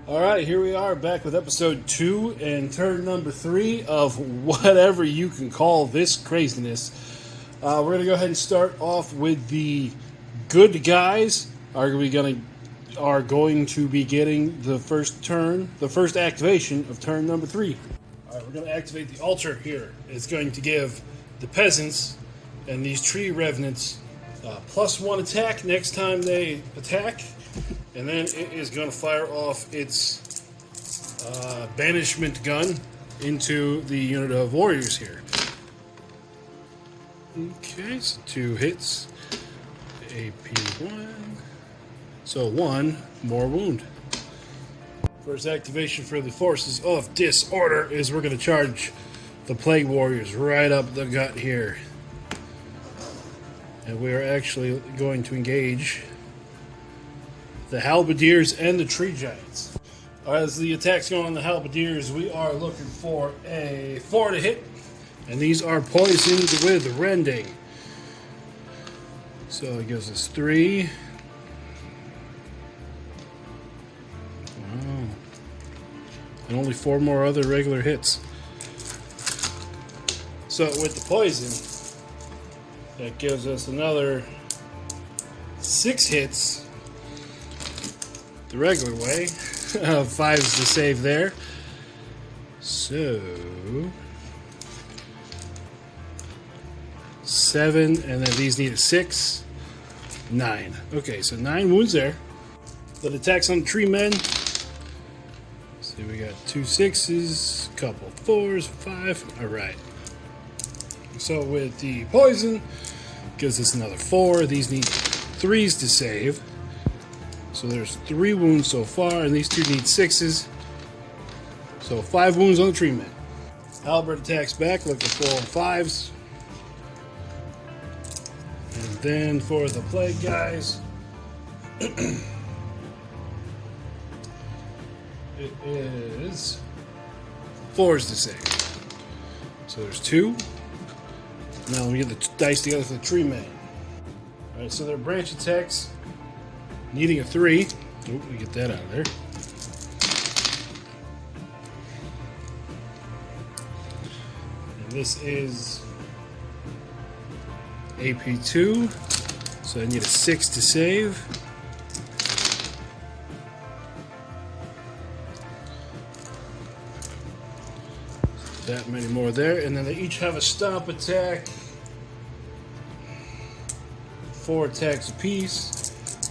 Alright, here we are back with episode 2 and turn number 3 of whatever you can call this craziness. We're going to go ahead and start off with the good guys are going to be getting the first activation of turn number 3. Alright, we're going to activate the altar here. It's going to give the peasants and these tree revenants +1 attack next time they attack. And then it is going to fire off its banishment gun into the unit of warriors here. Okay, so 2 hits. AP1. So 1 more wound. First activation for the forces of disorder is we're going to charge the plague warriors right up the gut here. And we are actually going to engage the halberdiers and the tree giants. Alright, as the attack's going on the halberdiers, we are looking for a 4 to hit. And these are poisoned with rending. So it gives us 3. Wow. And only 4 more other regular hits. So with the poison, that gives us another 6 hits the regular way. 5 is the save there. So 7, and then these need a 6. 9. Okay, so 9 wounds there. But attacks on the tree men. See, we got 2 6s, couple 4s, 5. Alright. So with the poison, gives us another 4. These need 3s to save. So there's 3 wounds so far, and these 2 need 6s. So 5 wounds on the tree men. Halberd attacks back, looking for 5s. And then for the plague guys, it is 4s to save. So there's 2. Now we get the dice together for the tree men. Alright, so their branch attacks, needing a 3. Oh, we get that out of there. And this is AP2. So I need a 6 to save. That many more there. And then they each have a stomp attack. 4 attacks apiece.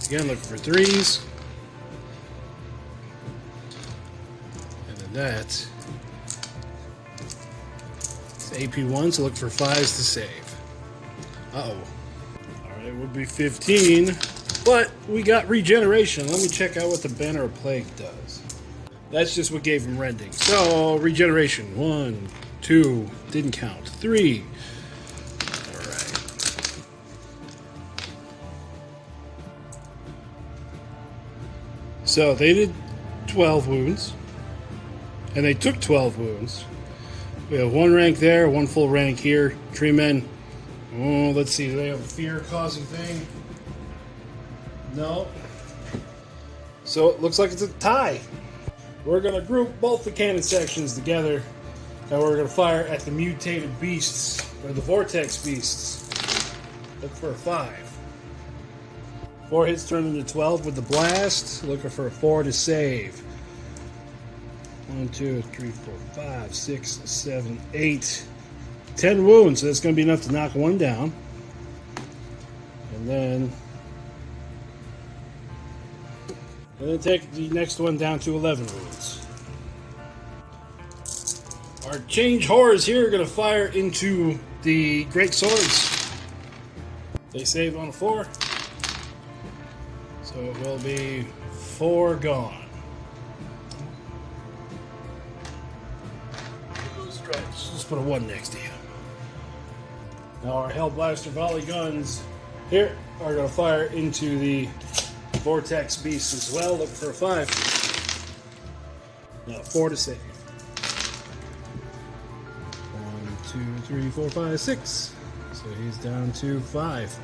Again, looking for 3s. And then that is AP1, so look for 5s to save. Uh-oh. Alright, it would be 15. But we got regeneration. Let me check out what the Banner of Plague does. That's just what gave him rending. So, regeneration. 1, 2, didn't count. 3. So they did 12 wounds, and they took 12 wounds. We have 1 rank there, 1 full rank here. Tree men, oh, let's see, do they have a fear-causing thing? No. So it looks like it's a tie. We're going to group both the cannon sections together, and we're going to fire at the mutated beasts, or the vortex beasts. Look for a 5. 4 hits turn into 12 with the blast. Looking for a 4 to save. 1, 2, 3, 4, 5, 6, 7, 8. 10 wounds, so that's going to be enough to knock 1 down. And then take the next one down to 11 wounds. Our change horrors here are going to fire into the great swords. They save on a 4. So it will be 4 gone. Let's put a 1 next to you. Now our Hellblaster volley guns here are going to fire into the vortex beast as well. Look for a 5. Now 4 to save. 1, 2, 3, 4, 5, 6. So he's down to 5.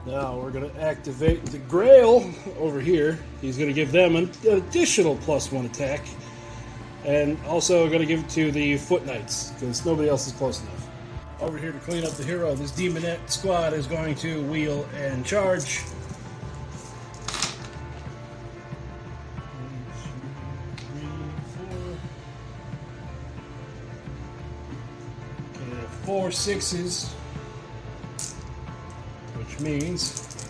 Now we're going to activate the Grail over here. He's going to give them an additional +1 attack. And also going to give it to the Foot Knights, because nobody else is close enough. Over here to clean up the hero, this Demonette squad is going to wheel and charge. 4 6s, which means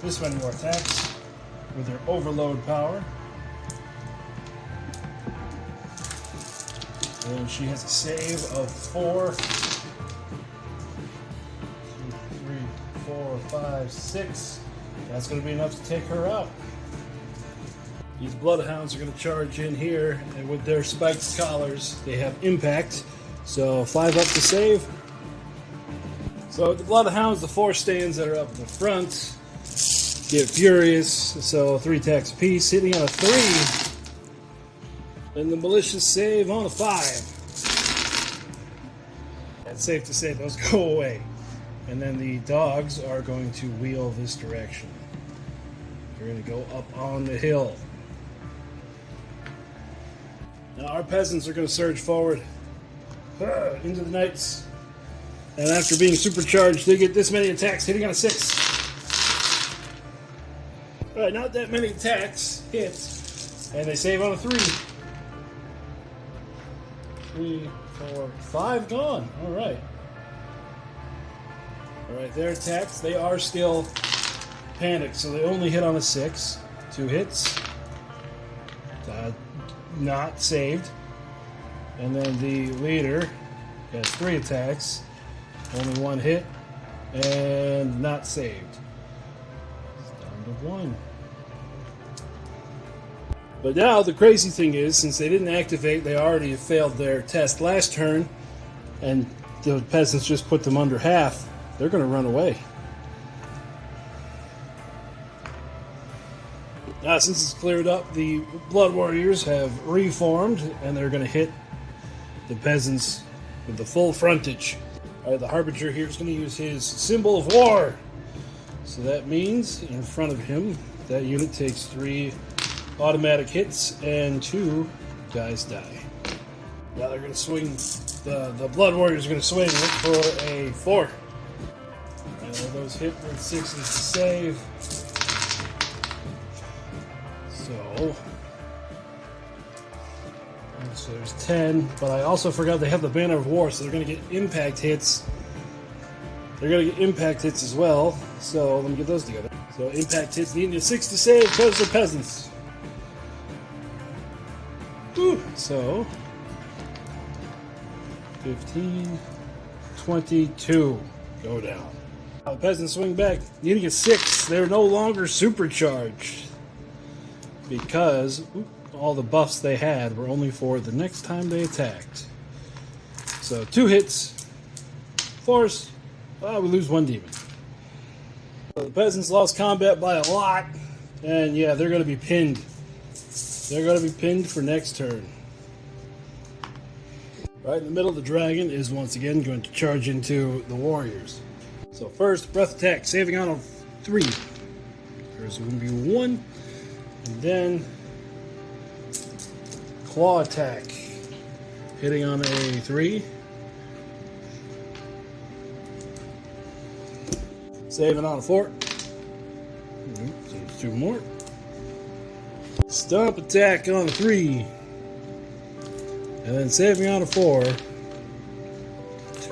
this many more attacks with their overload power. And she has a save of 4, 2, 3, 4, 5, 6. That's going to be enough to take her out. These Bloodhounds are going to charge in here, and with their spiked collars, they have impact. So 5 up to save. So the Bloodhounds, the 4 stands that are up in the front, get furious. So 3 attacks apiece, hitting on a 3. And the malicious save on a 5. It's safe to say those go away. And then the dogs are going to wheel this direction. They're going to go up on the hill. Now our peasants are going to surge forward into the knights. And after being supercharged, they get this many attacks, hitting on a 6. Alright, not that many attacks hit. And they save on a 3. 3, 4, 5 gone. Alright. Alright, their attacks, they are still panicked, so they only hit on a 6. 2 hits. Not saved. And then the leader has 3 attacks. Only 1 hit. And not saved. It's down to 1. But now the crazy thing is, since they didn't activate, they already failed their test last turn, and the peasants just put them under half. They're going to run away. Now, since it's cleared up, the Blood Warriors have reformed, and they're going to hit the peasants with the full frontage. All right, the Harbinger here is going to use his Symbol of War. So that means, in front of him, that unit takes 3 automatic hits, and 2 guys die. Now they're going to swing, the Blood Warriors are going to swing, look for a 4. And those hit with 6s to save. So there's 10, but I also forgot they have the Banner of War, so they're going to get impact hits. They're going to get impact hits as well, so let me get those together. So impact hits needing a 6 to save because they're peasants. Whew. So 15, 22 go down. The peasants swing back, needing a 6. They're no longer supercharged because all the buffs they had were only for the next time they attacked. So 2 hits, force. We lose 1 demon. So the peasants lost combat by a lot, and yeah, they're going to be pinned. They're going to be pinned for next turn. Right in the middle, the dragon is once again going to charge into the warriors. So first, breath attack, saving on a 3. There's going to be 1, and then claw attack, hitting on a 3. Saving on a 4. So there's 2 more. Stomp attack on a 3. And then saving on a 4.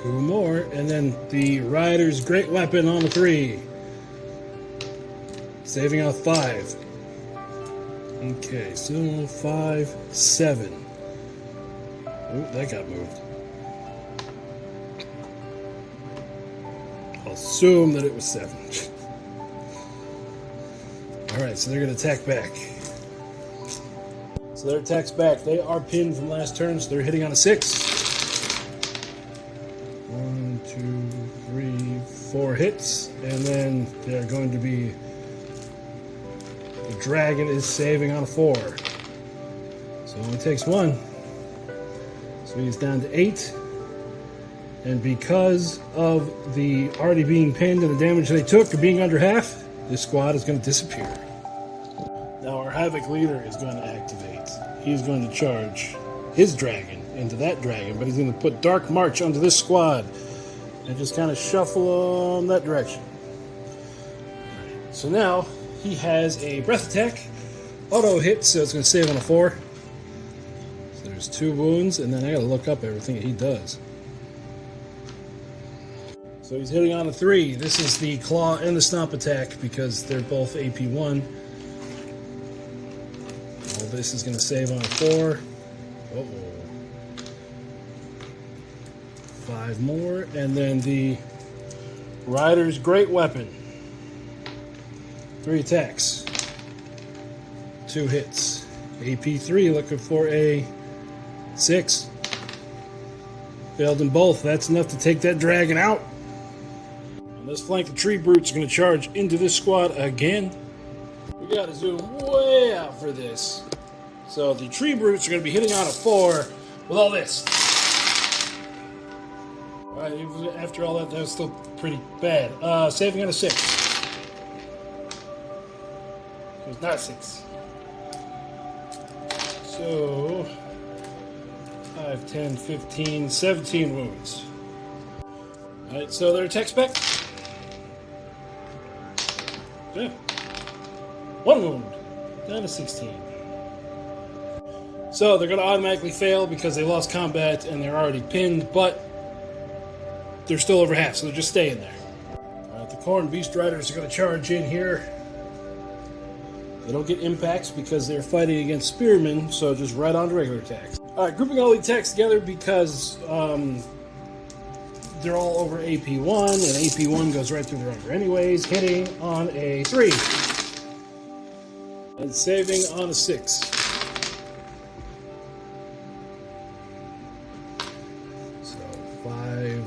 2 more. And then the Rider's Great Weapon on a 3. Saving on a 5. Okay, so 5, 7. Oh, that got moved. I'll assume that it was 7. Alright, so they're going to attack back. So their attacks back. They are pinned from last turn, so they're hitting on a 6. 1, 2, 3, 4 hits. And then they're going to be... The dragon is saving on a 4. So it only takes 1. So he's down to 8. And because of the already being pinned and the damage they took for being under half, this squad is going to disappear. Now our Havoc leader is going to activate. He's going to charge his dragon into that dragon, but he's going to put Dark March onto this squad and just kind of shuffle them that direction. So now he has a breath attack, auto hit, so it's going to save on a 4. So there's 2 wounds, and then I got to look up everything that he does. So he's hitting on a 3. This is the claw and the stomp attack because they're both AP1. All this is going to save on a 4. Uh-oh. 5 more, and then the Rider's Great Weapon. 3 attacks. 2 hits. AP3 looking for a 6. Failed them both. That's enough to take that dragon out. On this flank, the Tree Brutes are going to charge into this squad again. We got to zoom way out for this. So the Tree Brutes are going to be hitting on a 4 with all this. Alright, after all that, that was still pretty bad. Saving on a 6. It's not 6. So 5, 10, 15, 17 wounds. Alright, so their attack spec. Yeah. 1 wound. Down to 16. So they're going to automatically fail because they lost combat and they're already pinned, but they're still over half, so they're just staying there. Alright, the Corn Beast Riders are going to charge in here. They don't get impacts because they're fighting against spearmen, so just right on to regular attacks. Alright, grouping all the attacks together because they're all over AP1, and AP1 goes right through the rider anyways, hitting on a 3. And saving on a 6. So 5,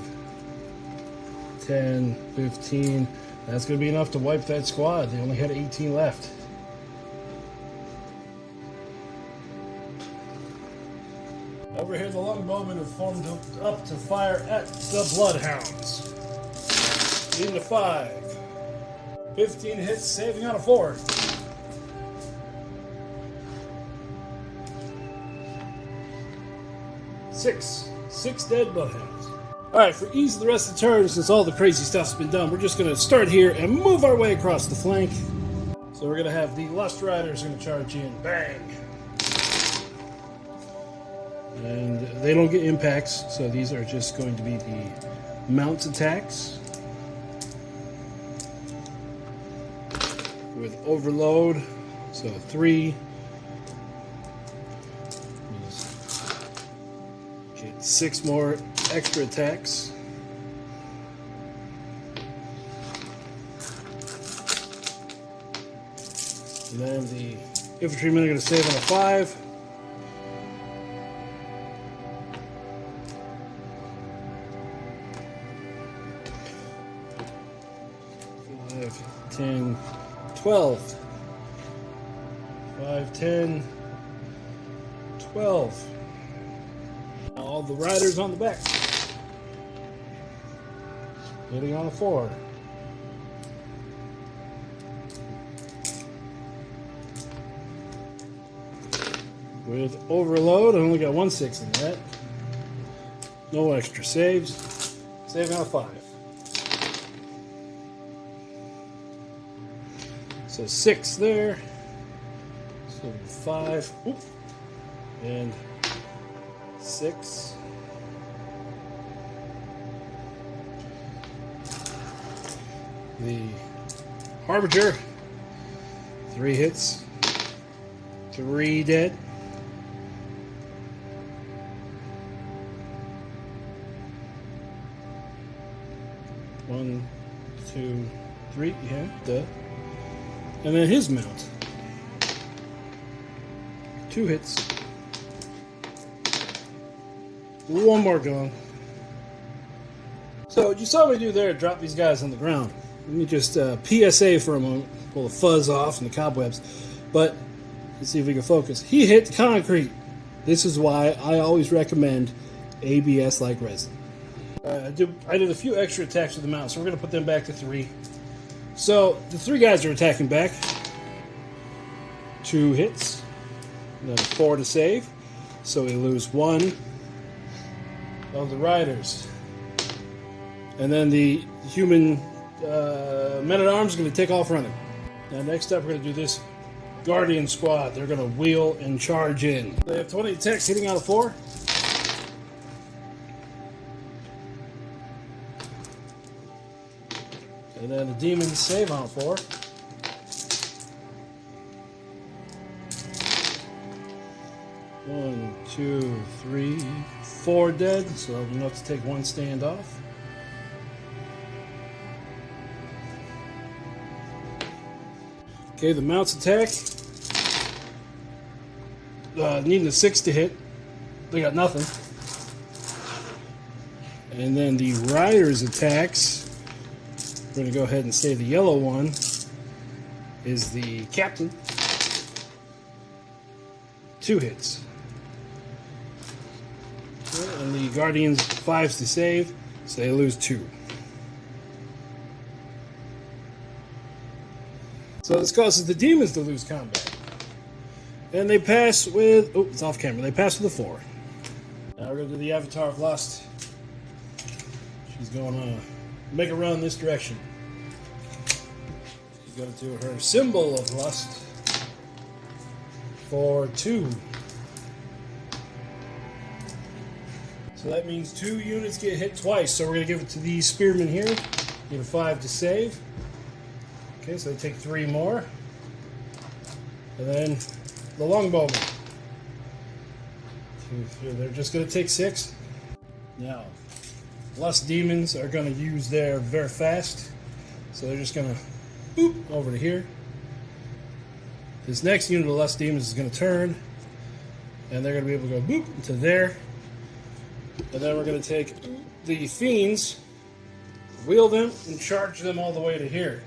10, 15. That's going to be enough to wipe that squad. They only had 18 left. Over here, the longbowmen have formed up to fire at the Bloodhounds. Leading to 5. 15 hits, saving on a 4. 6 dead Bloodhounds. Alright, for ease of the rest of the turn, since all the crazy stuff's been done, we're just going to start here and move our way across the flank. So we're going to have the Lust Riders going to charge in. Bang! And they don't get impacts, so these are just going to be the mounts attacks. With overload, so 3. Get 6 more extra attacks. And then the infantrymen are going to save on a 5. 10, 12. 5, 10, 12. All the riders on the back. Hitting on a 4. With overload, I only got 1 6 in that. No extra saves. Saving on a 5. So 6 there. So 5. Oop. And 6. The Harbinger. 3 hits. 3 dead. 1, 2, 3. Yeah, duh. And then his mount. 2 hits. 1 more gone. So you saw me do there, drop these guys on the ground. Let me just PSA for a moment, pull the fuzz off and the cobwebs. But let's see if we can focus. He hit concrete. This is why I always recommend ABS like resin. I did a few extra attacks with the mount, so we're going to put them back to 3. So the 3 guys are attacking back. 2 hits, and then 4 to save. So we lose 1 of the riders. And then the human men-at-arms is going to take off running. Now next up we're going to do this Guardian squad. They're going to wheel and charge in. They have 20 attacks hitting out of 4. And then the demons save on 4. One, 2, 3, 4 dead, so we have to take 1 stand off. Okay, the mounts attack. Needing a 6 to hit. They got nothing. And then the riders attacks. We're going to go ahead and say the yellow one is the captain. 2 hits. And the Guardians 5s to save, so they lose 2. So this causes the demons to lose combat. And they pass with... Oh, it's off camera. They pass with a 4. Now we're going to do the Avatar of Lust. She's going to make a run this direction. She's going to do her symbol of lust for 2. So that means 2 units get hit twice. So we're going to give it to these spearmen here. Get a 5 to save. Okay, so they take 3 more. And then the longbowmen. 2, 3, they're just going to take 6. Now, lust demons are going to use their very fast. So they're just going to boop over to here. This next unit of lust demons is going to turn. And they're going to be able to go boop to there. And then we're going to take the fiends, wheel them, and charge them all the way to here.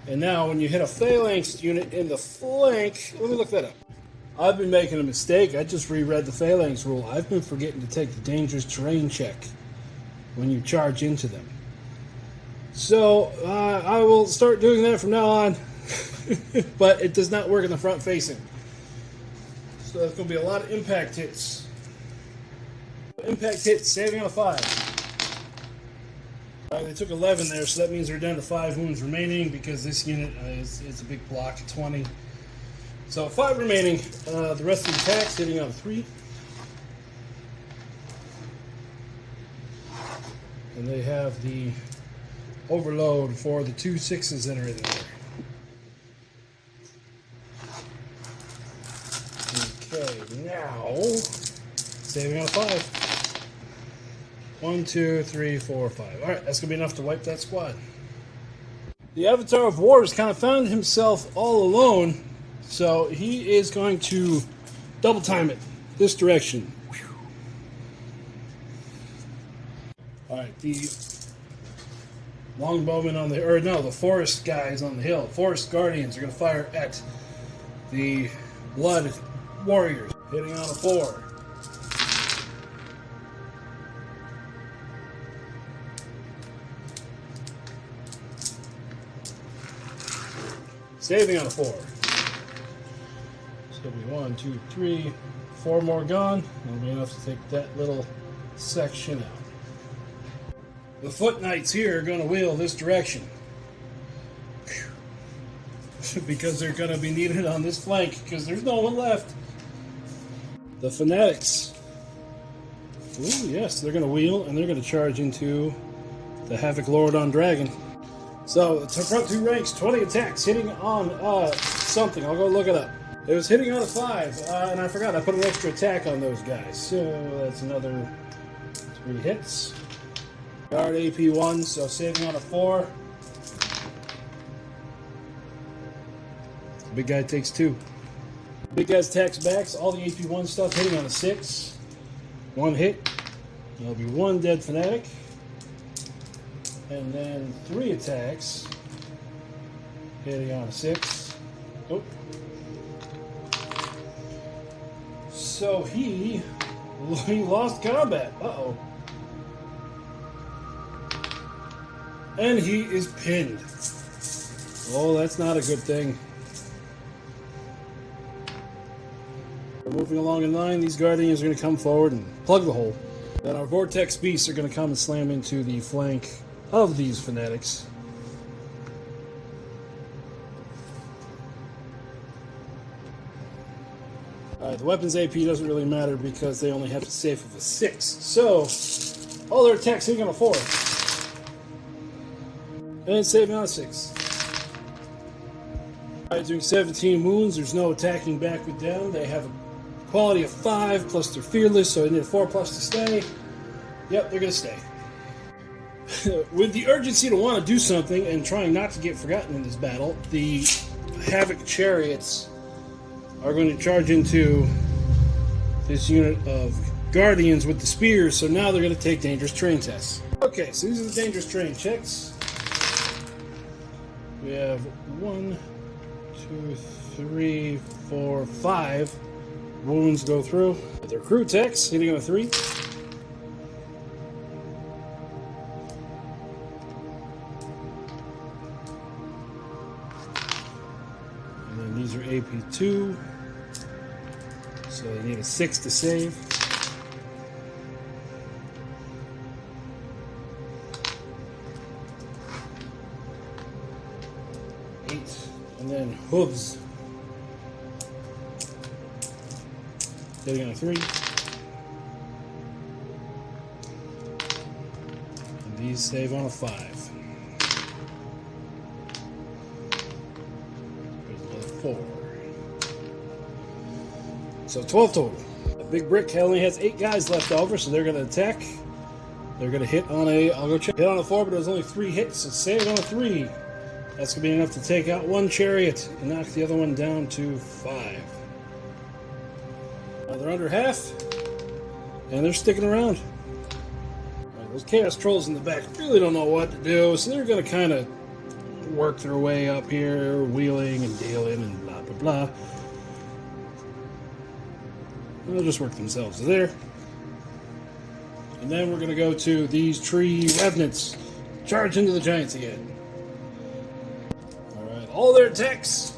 And now when you hit a phalanx unit in the flank, let me look that up. I've been making a mistake. I just reread the phalanx rule. I've been forgetting to take the dangerous terrain check when you charge into them. So I will start doing that from now on. But it does not work in the front facing. So there's going to be a lot of impact hits. Impact hits, saving on a 5. Alright, they took 11 there, so that means they're down to 5 wounds remaining because this unit is a big block, 20. So 5 remaining. The rest of the attacks hitting on a 3. And they have the overload for the 2 6s that are in there. Okay, now saving on a 5. 1, 2, 3, 4, 5. Alright, that's going to be enough to wipe that squad. The Avatar of War has kind of found himself all alone, so he is going to double time it this direction. Alright, the longbowmen on the... Or no, the forest guys on the hill. Forest guardians are going to fire at the blood warriors. Hitting on a 4. Saving on a 4. It's going to be 1, 2, 3, 4 more gone. That'll be enough to take that little section out. The foot knights here are going to wheel this direction. Because they're going to be needed on this flank because there's no one left. The fanatics. Ooh, yes, they're going to wheel and they're going to charge into the Havoc Lord on Dragon. So, the front 2 ranks, 20 attacks, hitting on something. I'll go look it up. It was hitting on a 5, and I forgot I put an extra attack on those guys. So, that's another 3 hits. Guard AP 1, so saving on a 4. The big guy takes 2. Big guy's attacks backs, all the AP 1 stuff hitting on a 6. 1 hit. There'll be 1 dead fanatic. And then 3 attacks, hitting on a 6. Oh. So he lost combat. Uh-oh. And he is pinned. Oh, that's not a good thing. Moving along in line, these Guardians are going to come forward and plug the hole. Then our Vortex Beasts are going to come and slam into the flank of these Fanatics. Alright, the weapons AP doesn't really matter because they only have to save with a 6. So, all their attacks hitting on a 4. And saving on a 6. Alright, doing 17 wounds. There's no attacking back with them. They have a quality of 5, plus they're fearless, so they need a 4+ to stay. Yep, they're going to stay. With the urgency to want to do something and trying not to get forgotten in this battle, the Havoc Chariots are going to charge into this unit of Guardians with the spears, so now they're going to take dangerous terrain tests. Okay, so these are the dangerous terrain checks. We have 1, 2, 3, 4, 5 wounds go through. Their crew techs hitting on a 3. And then these are AP2. So they need a 6 to save. And then hooves hitting on a 3. And these save on a 5. There's another 4. So 12 total. The big brick only has 8 guys left over, so they're going to attack. They're going to hit on a, I'll go check, hit on a 4, but there's only 3 hits, so save on a 3. That's going to be enough to take out one chariot and knock the other one down to 5. Now they're under half, and they're sticking around. Right, those Chaos Trolls in the back really don't know what to do, so they're going to kind of work their way up here, wheeling and dealing and blah, blah, blah. They'll just work themselves there. And then we're going to go to these tree revenants. Charge into the giants again. All their attacks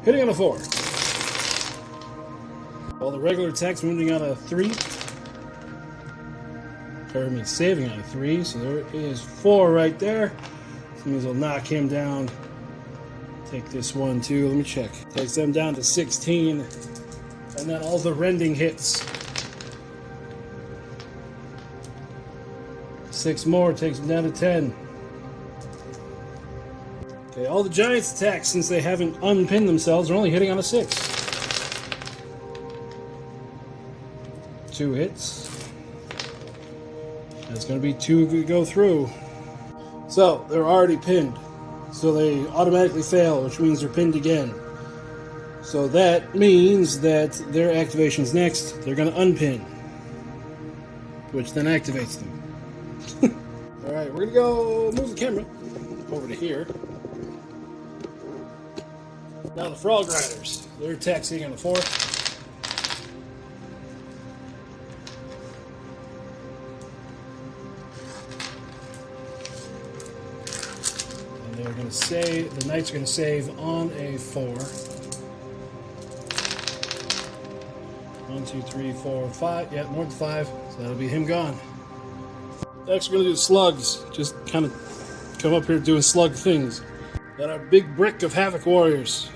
hitting on a 4. All the regular attacks wounding on a 3. Or means saving on a 3. So there is 4 right there. That means we'll knock him down. Take this one too. Let me check. Takes them down to 16. And then all the rending hits. 6 more takes them down to 10. Okay, all the Giants' attacks, since they haven't unpinned themselves, are only hitting on a 6. 2 hits. That's going to be 2 to go through. So, they're already pinned. So they automatically fail, which means they're pinned again. So that means that their activation's next. They're going to unpin, which then activates them. Alright, we're going to go move the camera over to here. Now the Frog Riders, their attack's hitting on the 4. And they're going to save, the Knights are going to save on a 4. 1, 2, 3, 4, 5. Yeah, more than 5. So that'll be him gone. Next we're going to do slugs. Just kind of come up here doing slug things. Got our big brick of Havoc Warriors.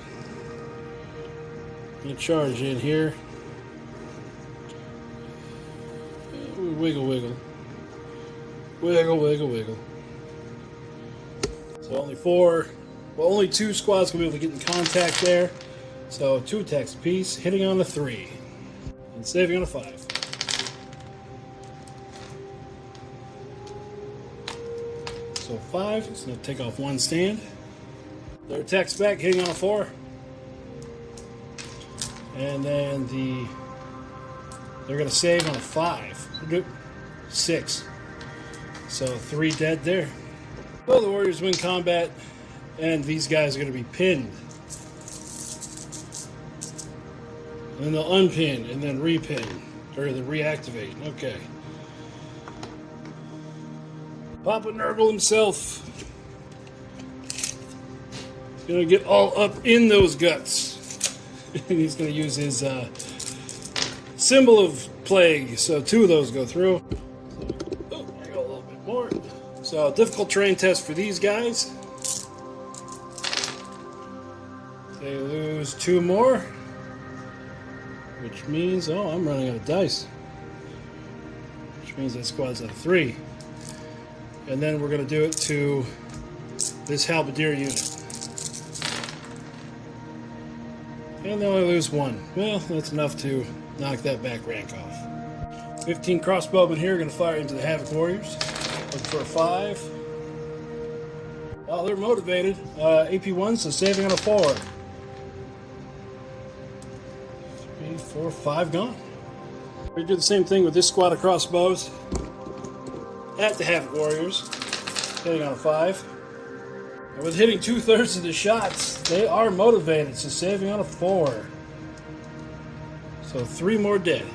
Gonna charge in here. Wiggle, wiggle. Wiggle, wiggle, wiggle. So only 4, well, only 2 squads can be able to get in contact there. So 2 attacks apiece, hitting on a 3. And saving on a 5. So 5, it's gonna take off 1 stand. Their attack's back, hitting on a 4. And then they're going to save on a 5. 6. So 3 dead there. Well, the Warriors win combat, and these guys are going to be pinned. And then they'll unpin, and then repin, or the reactivate. Okay. Papa Nurgle himself. He's gonna get all up in those guts. And he's gonna use his symbol of plague. So 2 of those go through. Oh, I got a little bit more. So difficult terrain test for these guys. They lose 2 more. Which means, oh, I'm running out of dice. Which means that squad's at a 3. And then we're going to do it to this halberdier unit. And they only lose 1. Well, that's enough to knock that back rank off. 15 crossbowmen here are going to fire into the Havoc Warriors. Look for a 5. Oh, they're motivated. AP1, so saving on a 4. 3, 4, 5 gone. We do the same thing with this squad of crossbows at the Havoc Warriors, hitting on a 5. And with hitting 2/3 of the shots, they are motivated, so saving on a 4. So 3 more dead.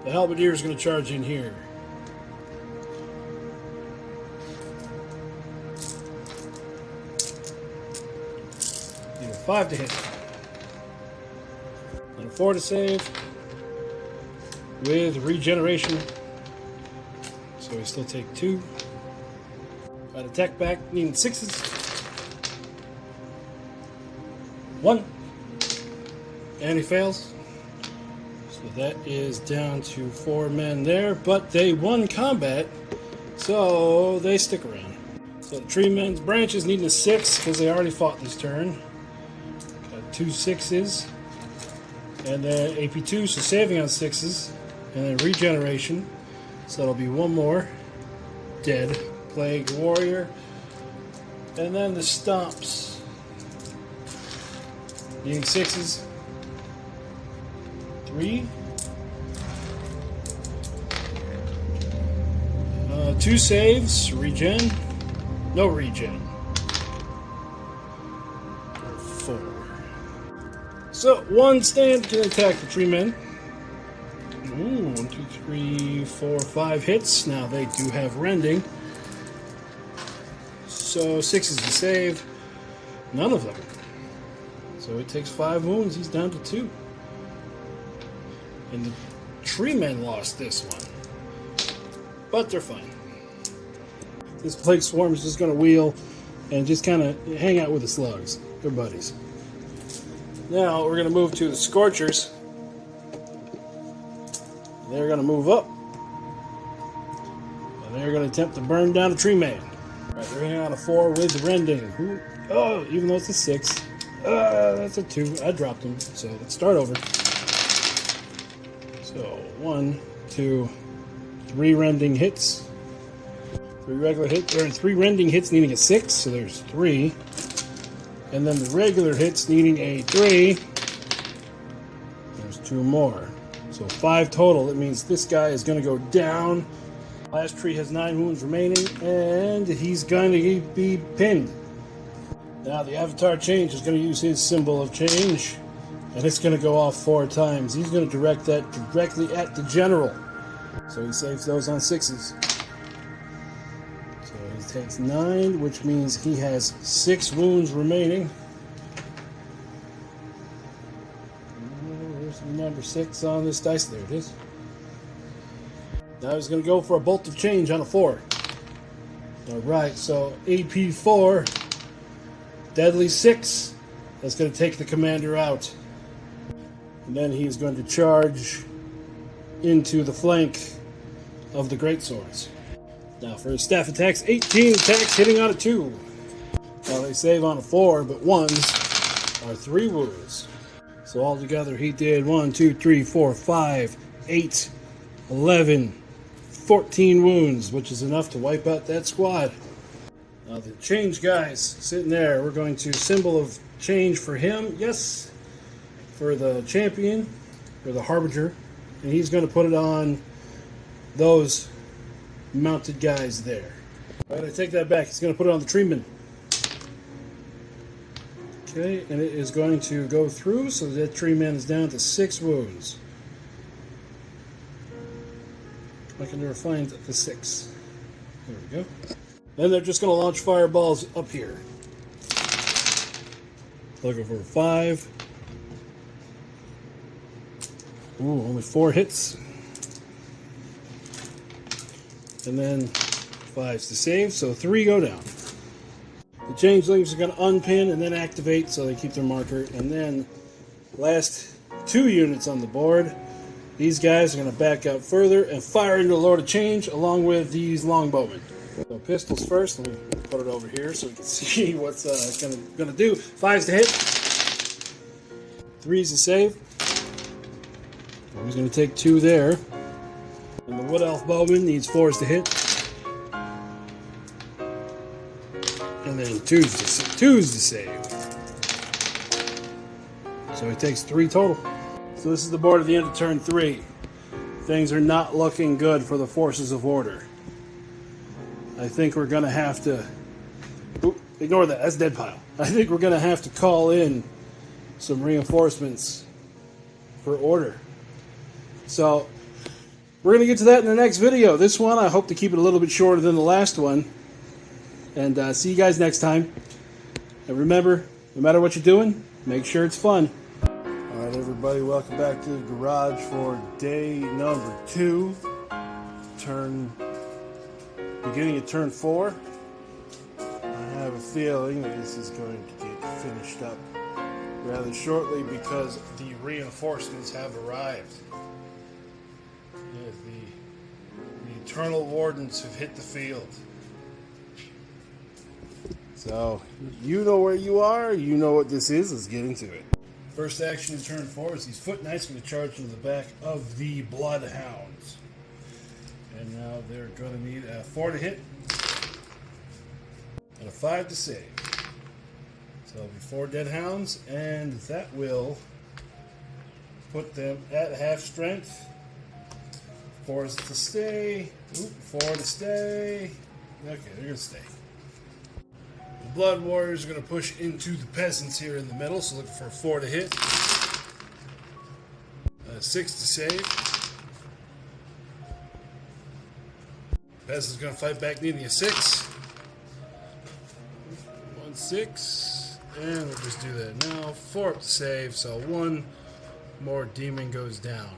The halberdier is going to charge in here. Need a 5 to hit. And a 4 to save. With regeneration. So we still take 2. Got attack back, needing 6s. 1. And he fails. So that is down to 4 men there, but they won combat, so they stick around. So the tree men's branches needing a 6 because they already fought this turn. Got 2 6s. And then AP2, so saving on 6s. And then regeneration. So that'll be 1 more. Dead. Plague warrior. And then the stomps. Needing 6s. 3. 2 saves. Regen. No regen. 4. So 1 stand can attack the tree men. Ooh, 1, 2, 3, 4, 5 hits. Now they do have rending. So 6s to save. None of them. So it takes 5 wounds. He's down to 2. And the tree men lost this one. But they're fine. This plague swarm is just going to wheel and just kind of hang out with the slugs. They're buddies. Now we're going to move to the Scorchers. They're going to move up. And they're going to attempt to burn down a tree man. Right, they're hitting on a 4 with rending. Oh, even though it's a 6. That's a 2. I dropped them. So let's start over. So 1, 2, 3 rending hits. 3 regular hits. There are 3 rending hits needing a 6. So there's 3. And then the regular hits needing a 3. There's 2 more. So 5 total. That means this guy is going to go down. Last tree has 9 wounds remaining, and he's going to be pinned. Now the avatar change is going to use his symbol of change, and it's going to go off 4 times. He's going to direct that directly at the general. So he saves those on 6s. So he takes 9, which means he has 6 wounds remaining. Where's the number 6 on this dice? There it is. Now he's going to go for a bolt of change on a 4. Alright, so AP4, deadly 6. That's going to take the commander out. And then he's going to charge into the flank of the greatswords. Now for his staff attacks, 18 attacks hitting on a 2. Now they save on a 4, but 1s are 3 wounds. So altogether he did 1, 2, 3, 4, 5, 8, 11, 14 wounds, which is enough to wipe out that squad. Now the change guy's sitting there. We're going to symbol of change for him. Yes, for the champion, or the harbinger. And he's going to put it on those mounted guys there. All right, I take that back. He's going to put it on the treeman. Okay, and it is going to go through, so that tree man is down to 6 wounds. I can never find the 6. There we go. Then they're just going to launch fireballs up here. Looking for 5. Ooh, only 4 hits. And then 5's to save, so 3 go down. The changelings are going to unpin and then activate, so they keep their marker. And then last 2 units on the board, these guys are going to back out further and fire into the Lord of Change along with these longbowmen. So pistols first. Let me put it over here so we can see what's going to do. 5's to hit. 3's to save. He's going to take 2 there. And the Wood Elf Bowman needs 4's to hit. And then 2's to save. So he takes 3 total. So this is the board at the end of turn 3. Things are not looking good for the forces of order. I think we're going to have to... Oop, ignore that, that's dead pile. I think we're going to have to call in some reinforcements for order. So, we're going to get to that in the next video. This one, I hope to keep it a little bit shorter than the last one. And see you guys next time. And remember, no matter what you're doing, make sure it's fun. Alright everybody, welcome back to the garage for day number 2. Beginning of turn 4. I have a feeling that this is going to get finished up rather shortly because the reinforcements have arrived. Yeah, the Eternal Wardens have hit the field. So, you know where you are, you know what this is, let's get into it. First action in turn 4 is these Foot Knights going to charge into the back of the Bloodhounds. And now they're going to need a 4 to hit and a 5 to save. So it'll be 4 dead hounds, and that will put them at half strength. 4's to stay. Oop, 4 to stay. Okay, they're going to stay. The Blood Warriors are going to push into the Peasants here in the middle, so looking for a 4 to hit. 6 to save. Peasants going to fight back, needing a 6. 1, 6. And we'll just do that now. 4 up to save, so 1 more demon goes down.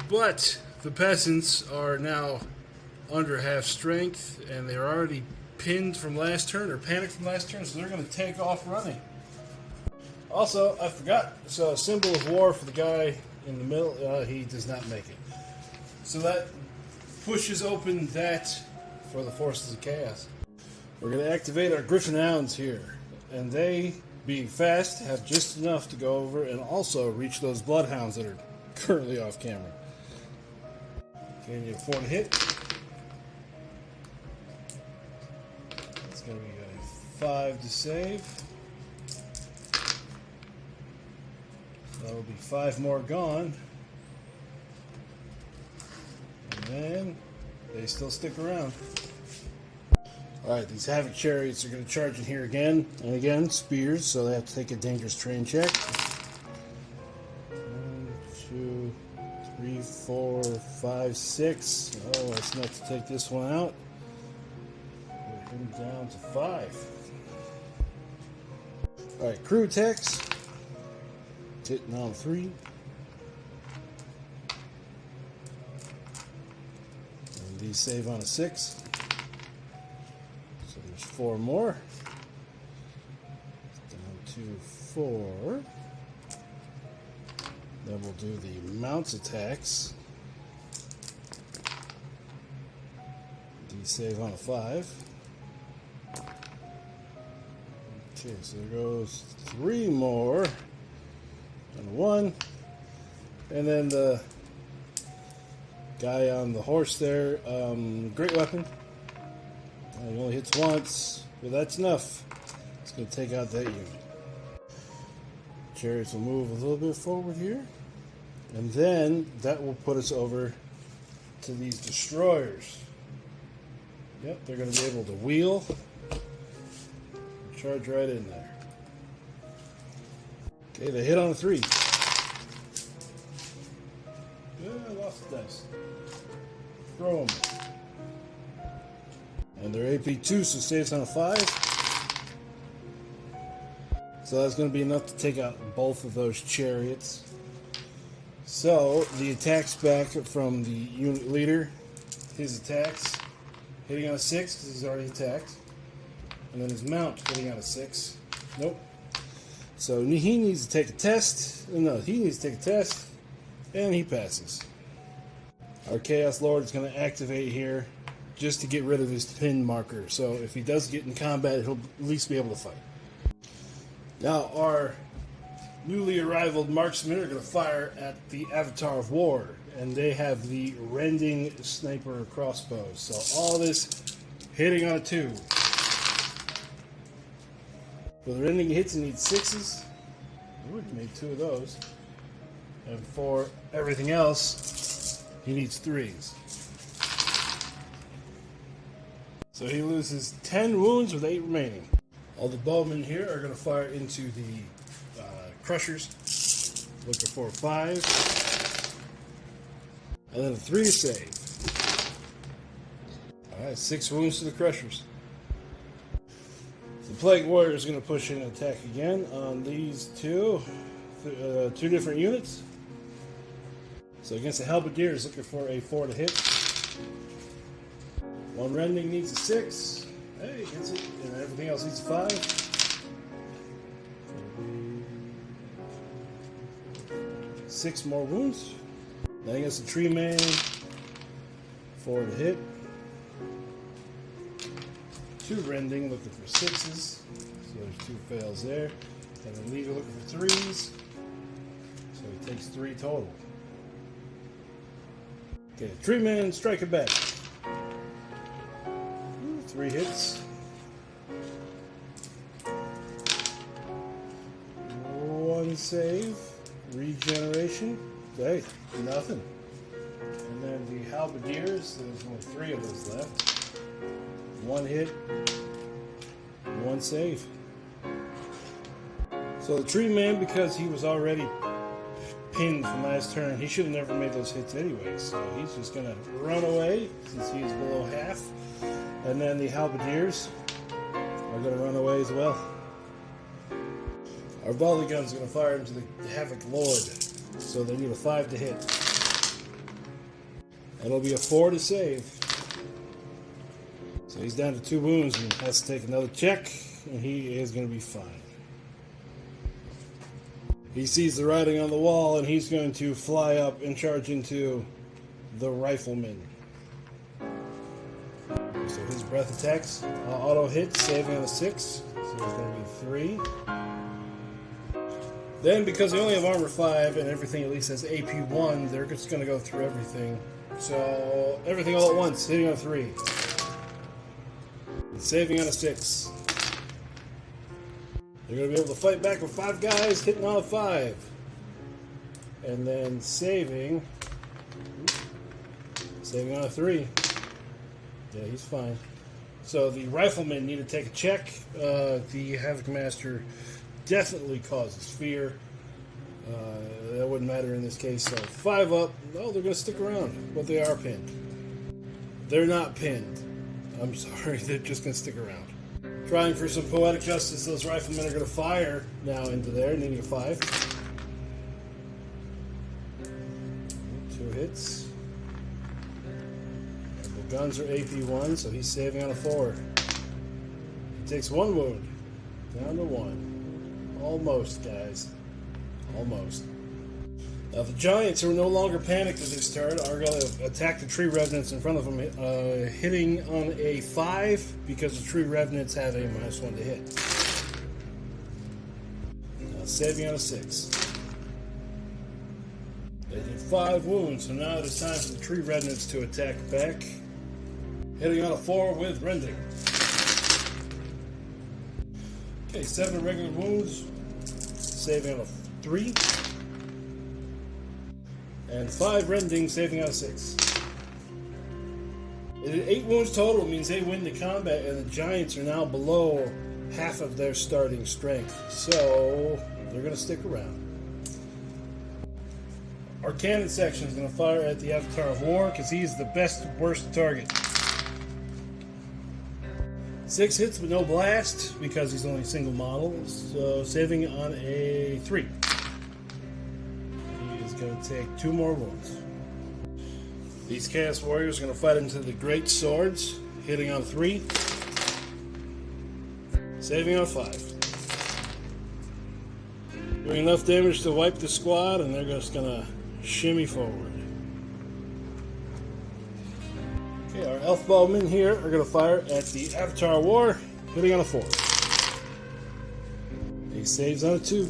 But the Peasants are now under half strength, and they're already pinned from last turn, or panicked from last turn, so they're going to take off running. Also, I forgot, so a symbol of war for the guy in the middle, he does not make it. So that pushes open that for the Forces of Chaos. We're going to activate our Griffin Hounds here, and they, being fast, have just enough to go over and also reach those Bloodhounds that are currently off camera. Okay, you have 4 to hit. It's going to be a 5 to save. That'll be 5 more gone. And then they still stick around. Alright, these Havoc Chariots are going to charge in here again. And again, spears, so they have to take a dangerous terrain check. 1, 2, 3, 4, 5, 6. Oh, that's enough to take this one out. Put him down to 5. Alright, crew attacks. It's hitting on 3. And these save on a 6. So there's 4 more. Down to 4. Then we'll do the mounts attacks. These save on a 5. Okay, so there goes 3 more. And 1. And then the guy on the horse there, great weapon. He only hits once, but that's enough. It's going to take out that unit. Chariots will move a little bit forward here. And then that will put us over to these destroyers. Yep, they're going to be able to wheel. Charge right in there. Okay, they hit on a 3. Yeah, I lost the dice. Throw them. And they're AP2, so saves on a 5. So that's going to be enough to take out both of those chariots. So the attacks back from the unit leader. His attacks hitting on a 6 because he's already attacked. And then his mount hitting on a 6. Nope. So he needs to take a test. No, he needs to take a test. And he passes. Our Chaos Lord is going to activate here just to get rid of his pin marker. So if he does get in combat, he'll at least be able to fight. Now our newly arrived marksmen are going to fire at the Avatar of War. And they have the rending sniper crossbows. So all this hitting on a 2. For the rending hits, he needs 6s. Ooh, he made 2 of those. And for everything else, he needs 3s. So he loses 10 wounds with 8 remaining. All the bowmen here are going to fire into the crushers. Looking for a 5. And then a 3 to save. Alright, 6 wounds to the crushers. The Plague Warrior is going to push in and attack again on these two different units. So against the Halberdier is looking for a 4 to hit. One rending needs a 6. Hey, gets it. And everything else needs a 5. 6 more wounds. Then against the Tree Man, 4 to hit. 2 rending, looking for 6s. So there's 2 fails there. And then Leader looking for 3s. So he takes 3 total. Okay, Tree Man, strike it back. 3 hits. 1 save. Regeneration. Hey, nothing. And then the Halberdiers, there's only 3 of those left. 1 hit. 1 save. So the Tree Man, because he was already pinned from last turn, he should have never made those hits anyway. So he's just going to run away since he is below half. And then the Halberdiers are going to run away as well. Our volley gun's going to fire into the Havoc Lord. So they need a 5 to hit. That'll be a 4 to save. So he's down to 2 wounds and has to take another check. And he is going to be fine. He sees the writing on the wall and he's going to fly up and charge into the rifleman. So his breath attacks, auto hit, saving on a 6. So there's going to be 3. Then, because they only have armor 5 and everything at least has AP 1, they're just going to go through everything. So everything all at once, hitting on a 3. And saving on a 6. They're going to be able to fight back with 5 guys, hitting on a 5. And then saving on a 3. Yeah, he's fine. So the riflemen need to take a check. The Havoc Master definitely causes fear. That wouldn't matter in this case. So 5 up. No, they're going to stick around, but they are pinned. They're not pinned. I'm sorry, they're just going to stick around. Trying for some poetic justice, those riflemen are going to fire now into there, needing a 5. 2 hits. The guns are AP1, so he's saving on a 4. He takes 1 wound. Down to 1. Almost, guys. Almost. Now, the Giants, who are no longer panicked at this turn, are going to attack the Tree Revenants in front of them, hitting on a 5 because the Tree Revenants have a -1 to hit. Now, saving on a 6. They did 5 wounds, so now it is time for the Tree Revenants to attack back. Hitting on a 4 with rending. Okay, 7 regular wounds, saving on a 3. And 5 rending, saving out of 6. It is 8 wounds total, means they win the combat, and the Giants are now below half of their starting strength. So they're going to stick around. Our cannon section is going to fire at the Avatar of War because he is the best, worst target. 6 hits with no blast because he's only a single model, so saving on a 3. He is going to take 2 more wounds. These Chaos Warriors are going to fight into the Great Swords, hitting on 3, saving on 5. Doing enough damage to wipe the squad, and they're just going to shimmy forward. Okay, our elf bowmen here are going to fire at the Avatar War, hitting on a 4. He saves on a 2.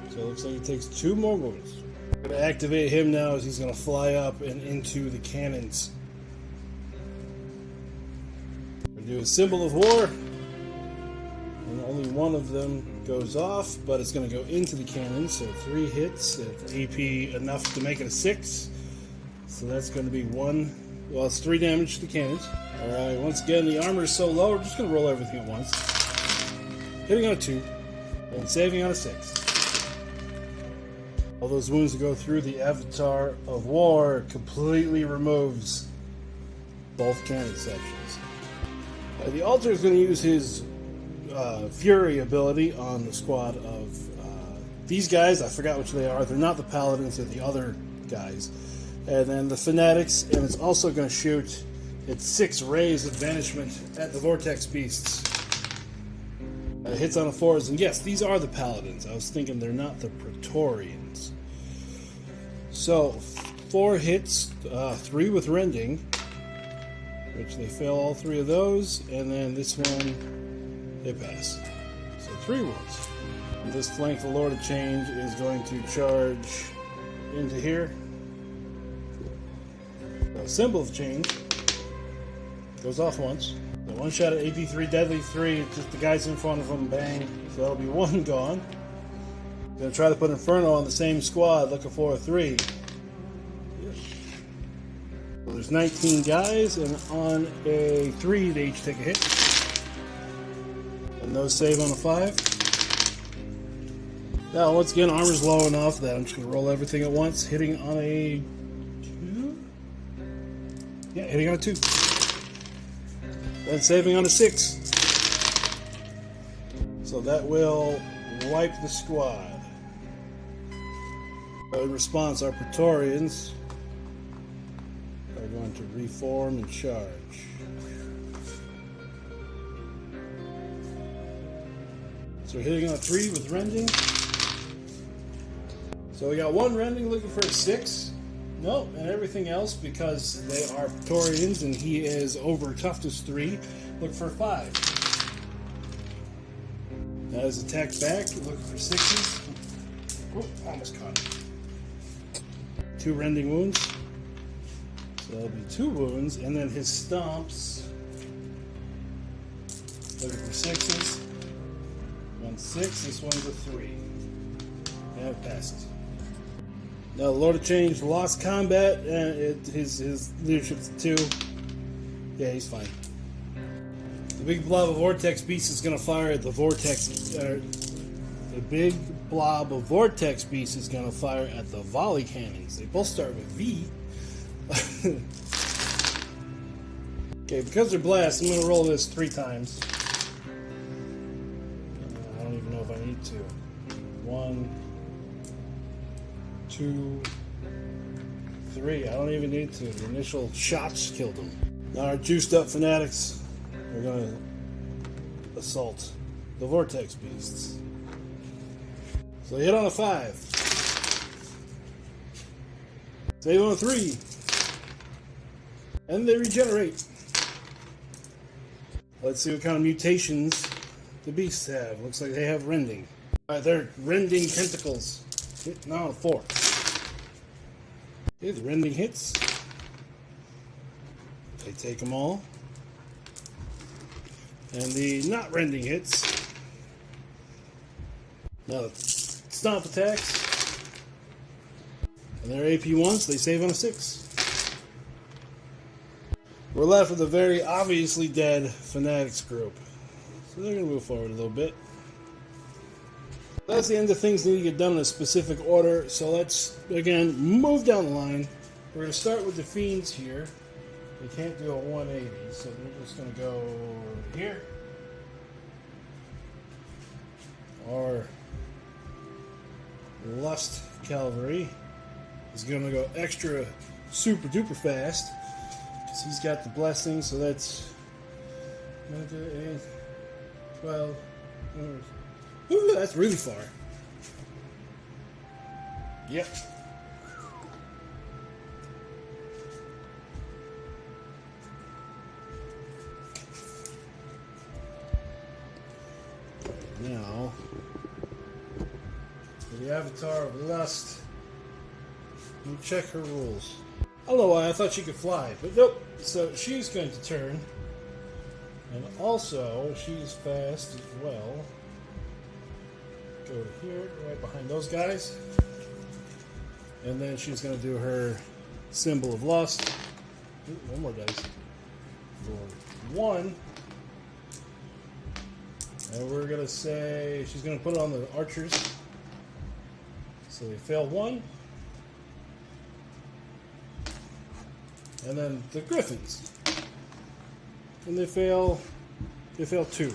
So it looks like he takes 2 more wounds. I'm going to activate him now as he's going to fly up and into the cannons. I'm going to do a symbol of war. And only one of them goes off, but it's going to go into the cannon, so 3 hits, AP enough to make it a 6. So that's going to be 1, well, it's 3 damage to the cannons. Alright, once again, the armor is so low, we're just going to roll everything at once. Hitting on a 2, and saving on a 6. All those wounds that go through the Avatar of War completely removes both cannon sections. The Altar is going to use his Fury ability on the squad of these guys. I forgot which they are. They're not the Paladins, they're the other guys. And then the Fanatics, and it's also going to shoot its 6 rays of banishment at the Vortex Beasts. Hits on a 4s, and yes, these are the Paladins. I was thinking they're not the Praetorians. So, 4 hits, 3 with Rending, which they fail all 3 of those, and then this one, they pass. So 3 wounds. And this flank, the Lord of Change, is going to charge into here. The symbol of change goes off once. The 1 shot at AP 3, deadly 3, just the guys in front of them, bang. So that'll be 1 gone. Gonna try to put Inferno on the same squad, looking for a 3. So there's 19 guys, and on a 3, they each take a hit. And no save on a 5. Now, once again, armor's low enough that I'm just gonna roll everything at once, hitting on a 2. Yeah, hitting on a 2. Then saving on a 6. So that will wipe the squad. In response, our Praetorians are going to reform and charge. So we're hitting on a 3 with Rending. So we got 1 Rending looking for a 6. Nope, and everything else, because they are Praetorians and he is over toughness 3, look for a 5. That is attack back, looking for 6s. Oh, almost caught it. 2 Rending wounds. So that'll be 2 wounds, and then his stomps. Looking for 6s. 1 6, this one's a 3. And it passes. Now, the Lord of Change lost combat, and his leadership's 2. Yeah, he's fine. The big blob of Vortex Beast is going to fire at the Vortex. The big blob of Vortex Beast is going to fire at the volley cannons. They both start with V. Okay, because they're blast, I'm going to roll this 3 times. I don't even know if I need to. 1, 2, 3. I don't even need to. The initial shots killed them. Now our juiced up Fanatics are going to assault the Vortex Beasts. So they hit on a 5. Save on a 3. And they regenerate. Let's see what kind of mutations the beasts have. Looks like they have Rending. Alright, they're Rending Tentacles. Hitting on a 4. Okay, the Rending hits. They take them all. And the not Rending hits. Now the stomp attacks. And they're AP 1s, they save on a 6. We're left with a very obviously dead Fanatics group. So they're going to move forward a little bit. That's the end of things that need to get done in a specific order. So let's, again, move down the line. We're going to start with the Fiends here. They can't do a 180, so they're just going to go here. Our Lust Cavalry is going to go extra super duper fast because he's got the blessing, so that's 1, 2, 8, 12. Ooh, that's really far. Yep. Now, for the Avatar of Lust, we'll check her rules. I don't know why, I thought she could fly, but nope. So she's going to turn, and also she's fast as well. Go to here, right behind those guys, and then she's going to do her symbol of lust. Ooh, one more dice. For 1. And we're going to say she's going to put it on the archers. So they fail 1. And then the griffins. And they fail 2.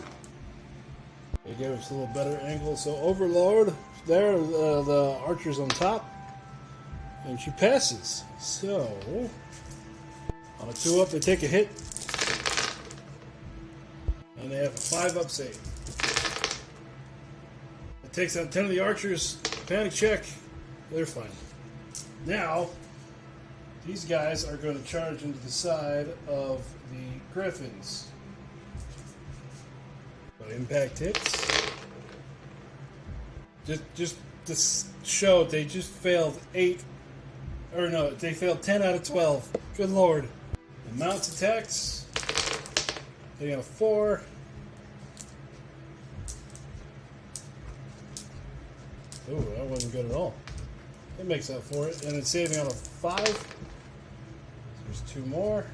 They give us a little better angle. So Overlord, there, the archer's on top. And she passes. So, on a 2-up, they take a hit. And they have a 5-up save. It takes out 10 of the archers. Panic check. They're fine. Now, these guys are going to charge into the side of the griffins. So impact hits. Just to show, they just failed 8. Or no, they failed 10 out of 12. Good lord. The mounts attacks. They got a 4. Ooh, that wasn't good at all. It makes up for it. And it's saving on a 5. There's 2 more.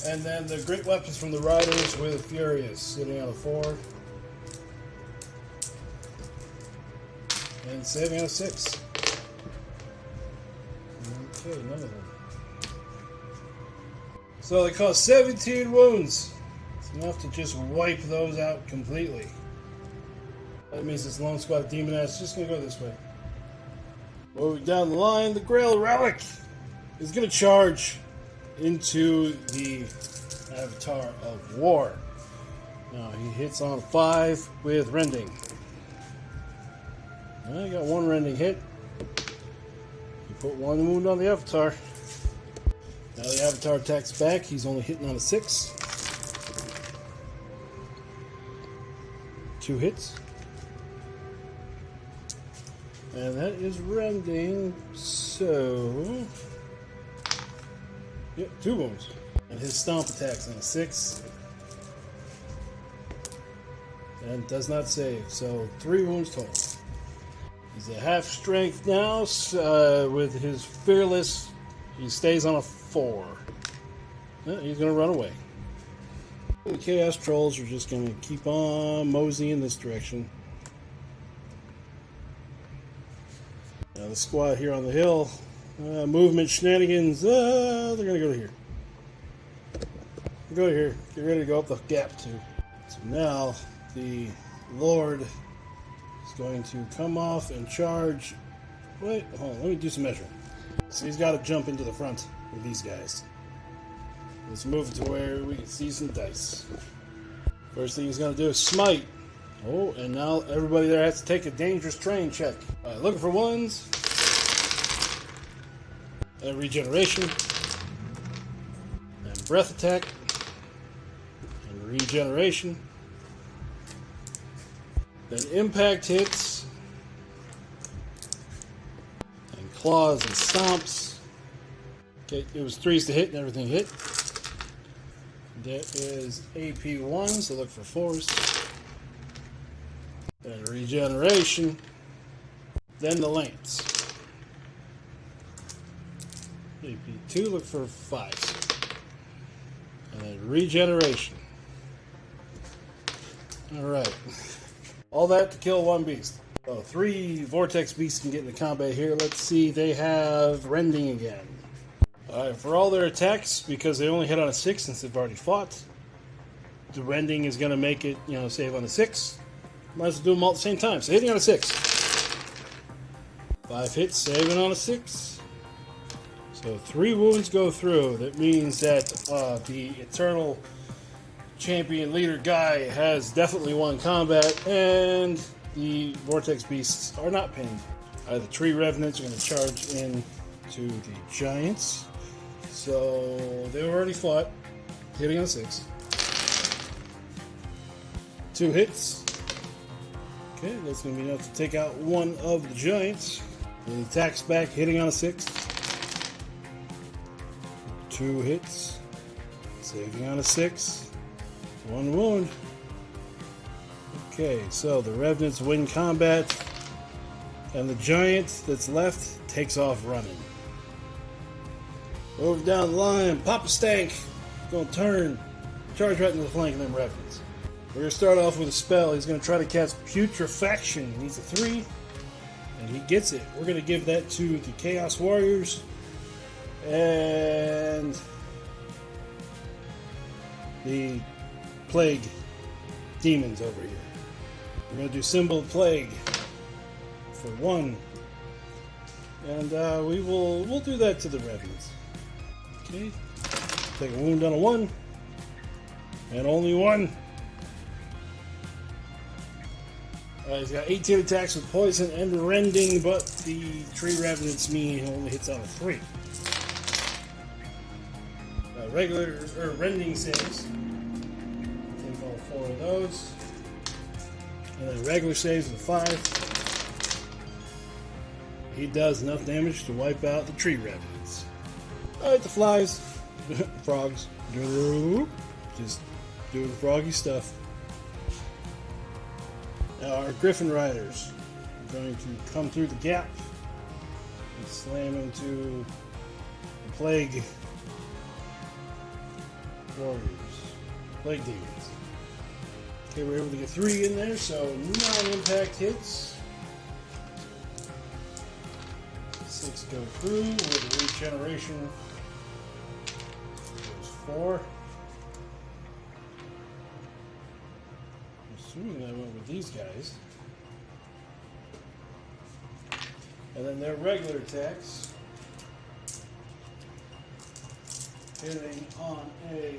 And then the great weapons from the riders with Furious, sitting on a 4. And saving on a 6. Okay, none of them. So they cause 17 wounds. It's enough to just wipe those out completely. That means this lone squad of demon ass is just going to go this way. Moving down the line, the Grail Relic is going to charge into the Avatar of War. Now he hits on a 5 with Rending. Well, he got 1 Rending hit. He put 1 wound on the Avatar. Now the Avatar attacks back. He's only hitting on a 6. 2 hits. And that is Rending, so... Yep, 2 wounds. And his Stomp attacks on a 6. And does not save, so 3 wounds total. He's at half strength now, with his Fearless, he stays on a 4. Yeah, he's going to run away. The Chaos Trolls are just going to keep on moseying this direction. Now the squad here on the hill, movement shenanigans, they're going to go to here. Go to here. Get ready to go up the gap too. So now the Lord is going to come off and charge. Wait, hold on, let me do some measuring. So he's got to jump into the front with these guys. Let's move it to where we can see some dice. First thing he's going to do is smite. Oh, and now everybody there has to take a dangerous terrain check. Looking for 1s. And regeneration. And breath attack. And regeneration. Then impact hits. And claws and stomps. Okay, it was 3s to hit and everything hit. That is AP 1, so look for 4s. Then regeneration. Then the lance. AP 2, look for 5s. And then regeneration. Alright. All that to kill 1 beast. So 3 vortex beasts can get into combat here. Let's see, they have Rending again. For all their attacks, because they only hit on a 6 since they've already fought, the rending is going to make it, save on a 6. Might as well do them all at the same time. So hitting on a 6. 5 hits, saving on a 6. So 3 wounds go through. That means that the Eternal Champion Leader guy has definitely won combat, and the Vortex Beasts are not pinned. The Tree Revenants are going to charge in to the Giants. So they already fought, hitting on 6. 2 hits. Okay, that's going to be enough to take out one of the Giants. He attacks back, hitting on a 6. 2 hits. Saving on a 6. 1 wound. Okay, so the Revenants win combat. And the Giant that's left takes off running. Over down the line, Papa Stank going to turn, charge right into the flank of them Revenants. We're going to start off with a spell. He's going to try to cast Putrefaction. He needs a 3, and he gets it. We're going to give that to the Chaos Warriors and the Plague Demons over here. We're going to do Symbol of Plague for 1, and we'll do that to the Revenants. Okay, take a wound on a 1, and only 1. He's got 18 attacks with poison and rending, but the Tree Revenants mean he only hits on a 3. Regular or rending saves. Take all 4 of those, and then regular saves with 5. He does enough damage to wipe out the Tree Revenants. Alright, the flies, frogs, just doing froggy stuff. Now our Griffin Riders are going to come through the gap and slam into the Plague Warriors, Plague Demons. Okay, we're able to get 3 in there, so non-impact hits. 6 go through with regeneration. There's 4. Assuming I went with these guys. And then their regular attacks. Hitting on a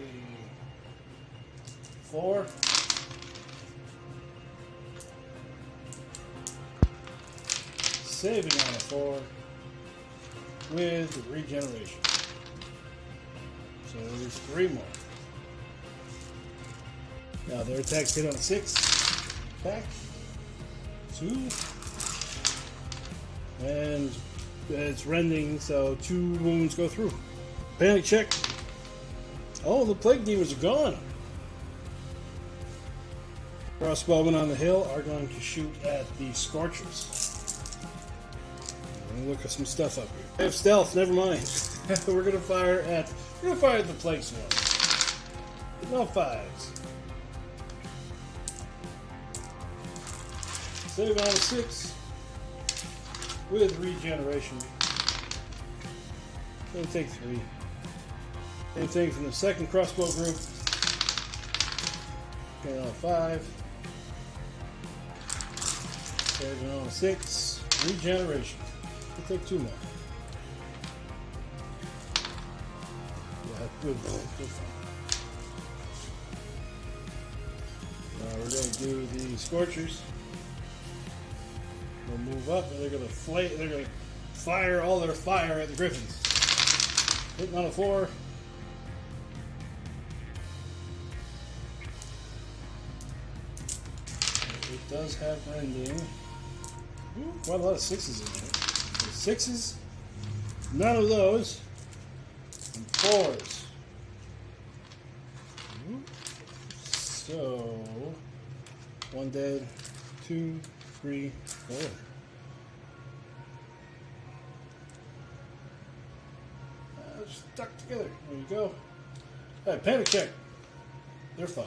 4. Saving on a 4 with regeneration. So there's 3 more. Now their attacks hit on a 6. Attack. 2. And it's rending, so 2 wounds go through. Panic check. Oh, the Plague Demons are gone. Crossbowmen on the hill are going to shoot at the Scorchers. Let me look at some stuff up here. I have stealth, never mind. We're gonna fire at the Plague Swarm. No 5s. Save on a 6 with regeneration. Gonna take 3. Same thing from the second crossbow group. Get on a 5. Saving on a 6. Regeneration. We'll take 2 more. Yeah, good fun. Now we're going to do the Scorchers. They'll move up and they're going to fire all their fire at the Griffins. Hitting on a 4. It does have rending. Ooh, quite a lot of 6s in there. So 6s, none of those, and 4s. Ooh. So 1 dead, 2, 3, 4. Stuck together. There you go. Alright, panic check. They're fine.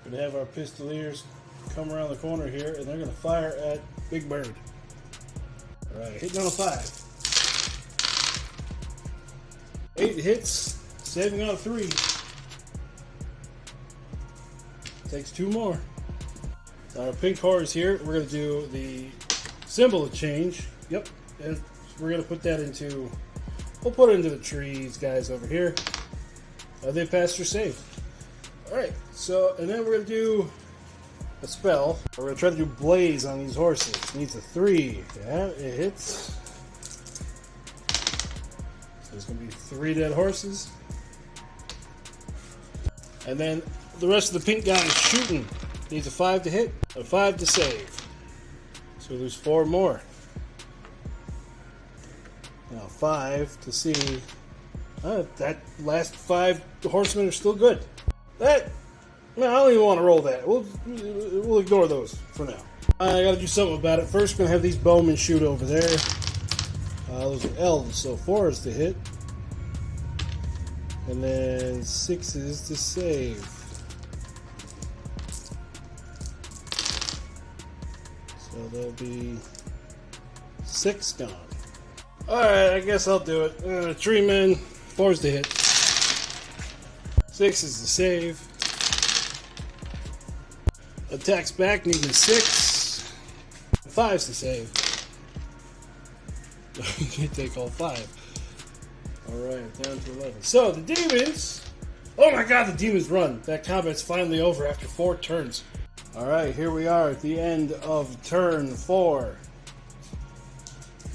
We're going to have our Pistoliers come around the corner here, and they're going to fire at Big Bird. Alright, hitting on a 5. 8 hits, saving on a 3. Takes 2 more. Our pink horse here, we're going to do the symbol of change. Yep, and we're going to put that into, we'll put it into the trees, guys, over here. They passed or saved. Alright, so, and then we're going to do a spell. We're going to try to do blaze on these horses. It needs a 3. Yeah, it hits. So there's going to be 3 dead horses. And then the rest of the pink guy is shooting. Needs a 5 to hit, a 5 to save. So we lose 4 more. Now 5 to see. That last 5 horsemen are still good. That, man, I don't even want to roll that. We'll ignore those for now. I got to do something about it. First, we're going to have these bowmen shoot over there. Those are elves, so 4 is to hit. And then 6 is to save. So there'll be 6 gone. Alright, I guess I'll do it. 3 men, 4 is to hit. 6 is to save. Attacks back, needing 6. 5 is to save. You can't take all 5. Alright, down to 11. So, the demons... Oh my god, the demons run! That combat's finally over after 4 turns. Alright, here we are at the end of turn 4.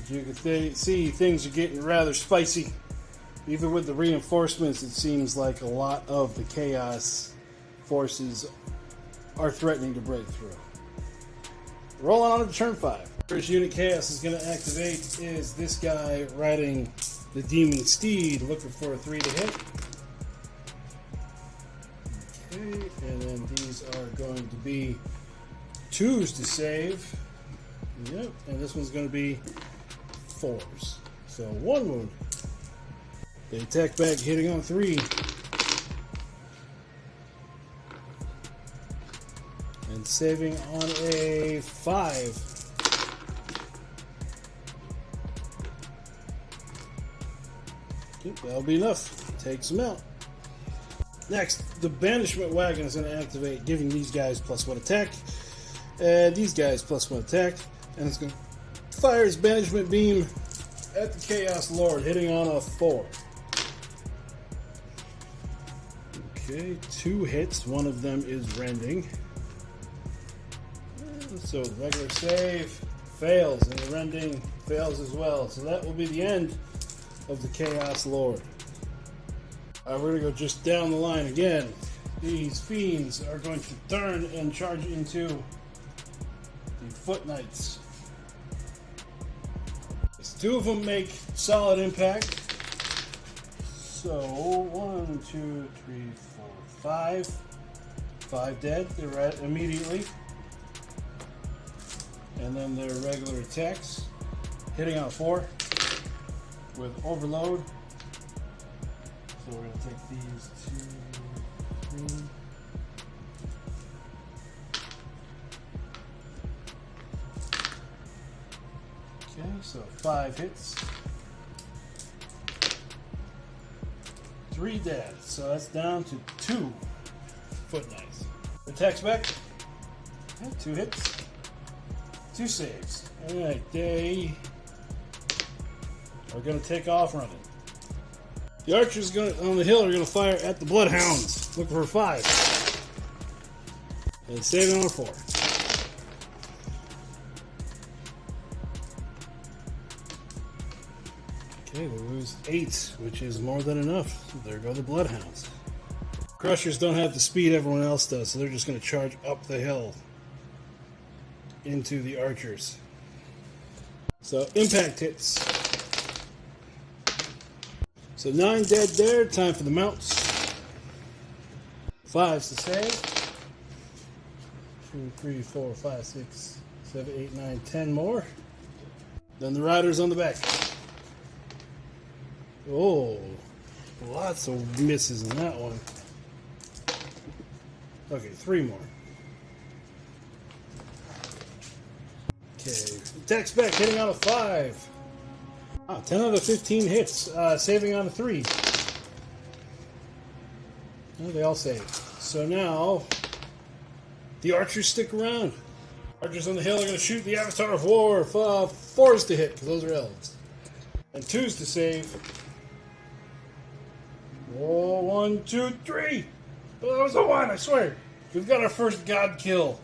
As you can see, things are getting rather spicy. Even with the reinforcements, it seems like a lot of the chaos forces are threatening to break through. Rolling on to turn 5. First unit chaos is going to activate is this guy riding the demon steed, looking for a 3 to hit. Okay, and then these are going to be 2s to save. Yep, and this one's going to be 4s. So 1 wound. They attack back, hitting on 3. And saving on a 5. Yep, that'll be enough. Takes them out. Next, the banishment wagon is going to activate, giving these guys +1 attack, and these guys +1 attack, and it's going to fire its banishment beam at the Chaos Lord, hitting on a 4. Okay, 2 hits. One of them is rending. So the regular save fails, and the rending fails as well. So that will be the end of the Chaos Lord. We're going to go just down the line again. These fiends are going to turn and charge into the Foot Knights. 2 of them make solid impact. So 1, 2, 3, 4, 5. 5 dead. They're right immediately. And then their regular attacks, hitting on a 4 with overload. So we're going to take these 2, 3. Okay, so 5 hits. 3 dead. So that's down to 2 Foot Knights. Attacks back. Okay, 2 hits. 2 saves. Alright, they are going to take off running. The archers on the hill are going to fire at the bloodhounds, looking for 5. And saving on a 4. Okay, they lose 8, which is more than enough. There go the bloodhounds. Crushers don't have the speed everyone else does, so they're just going to charge up the hill into the archers. So impact hits. So 9 dead there. Time for the mounts. 5s to save. 2, 3, 4, 5, 6, 7, 8, 9, 10 more. Then the riders on the back. Oh, lots of misses in that one. Okay, 3 more. Okay, attacks back, hitting on a 5. Wow, 10 out of 15 hits, saving on a 3. Oh, they all save. So now, the archers stick around. Archers on the hill are going to shoot the Avatar of War. 4s to hit, because those are elves. And 2s to save. Oh, 1, 2, 3. Oh, that was a 1, I swear. We've got our first god kill.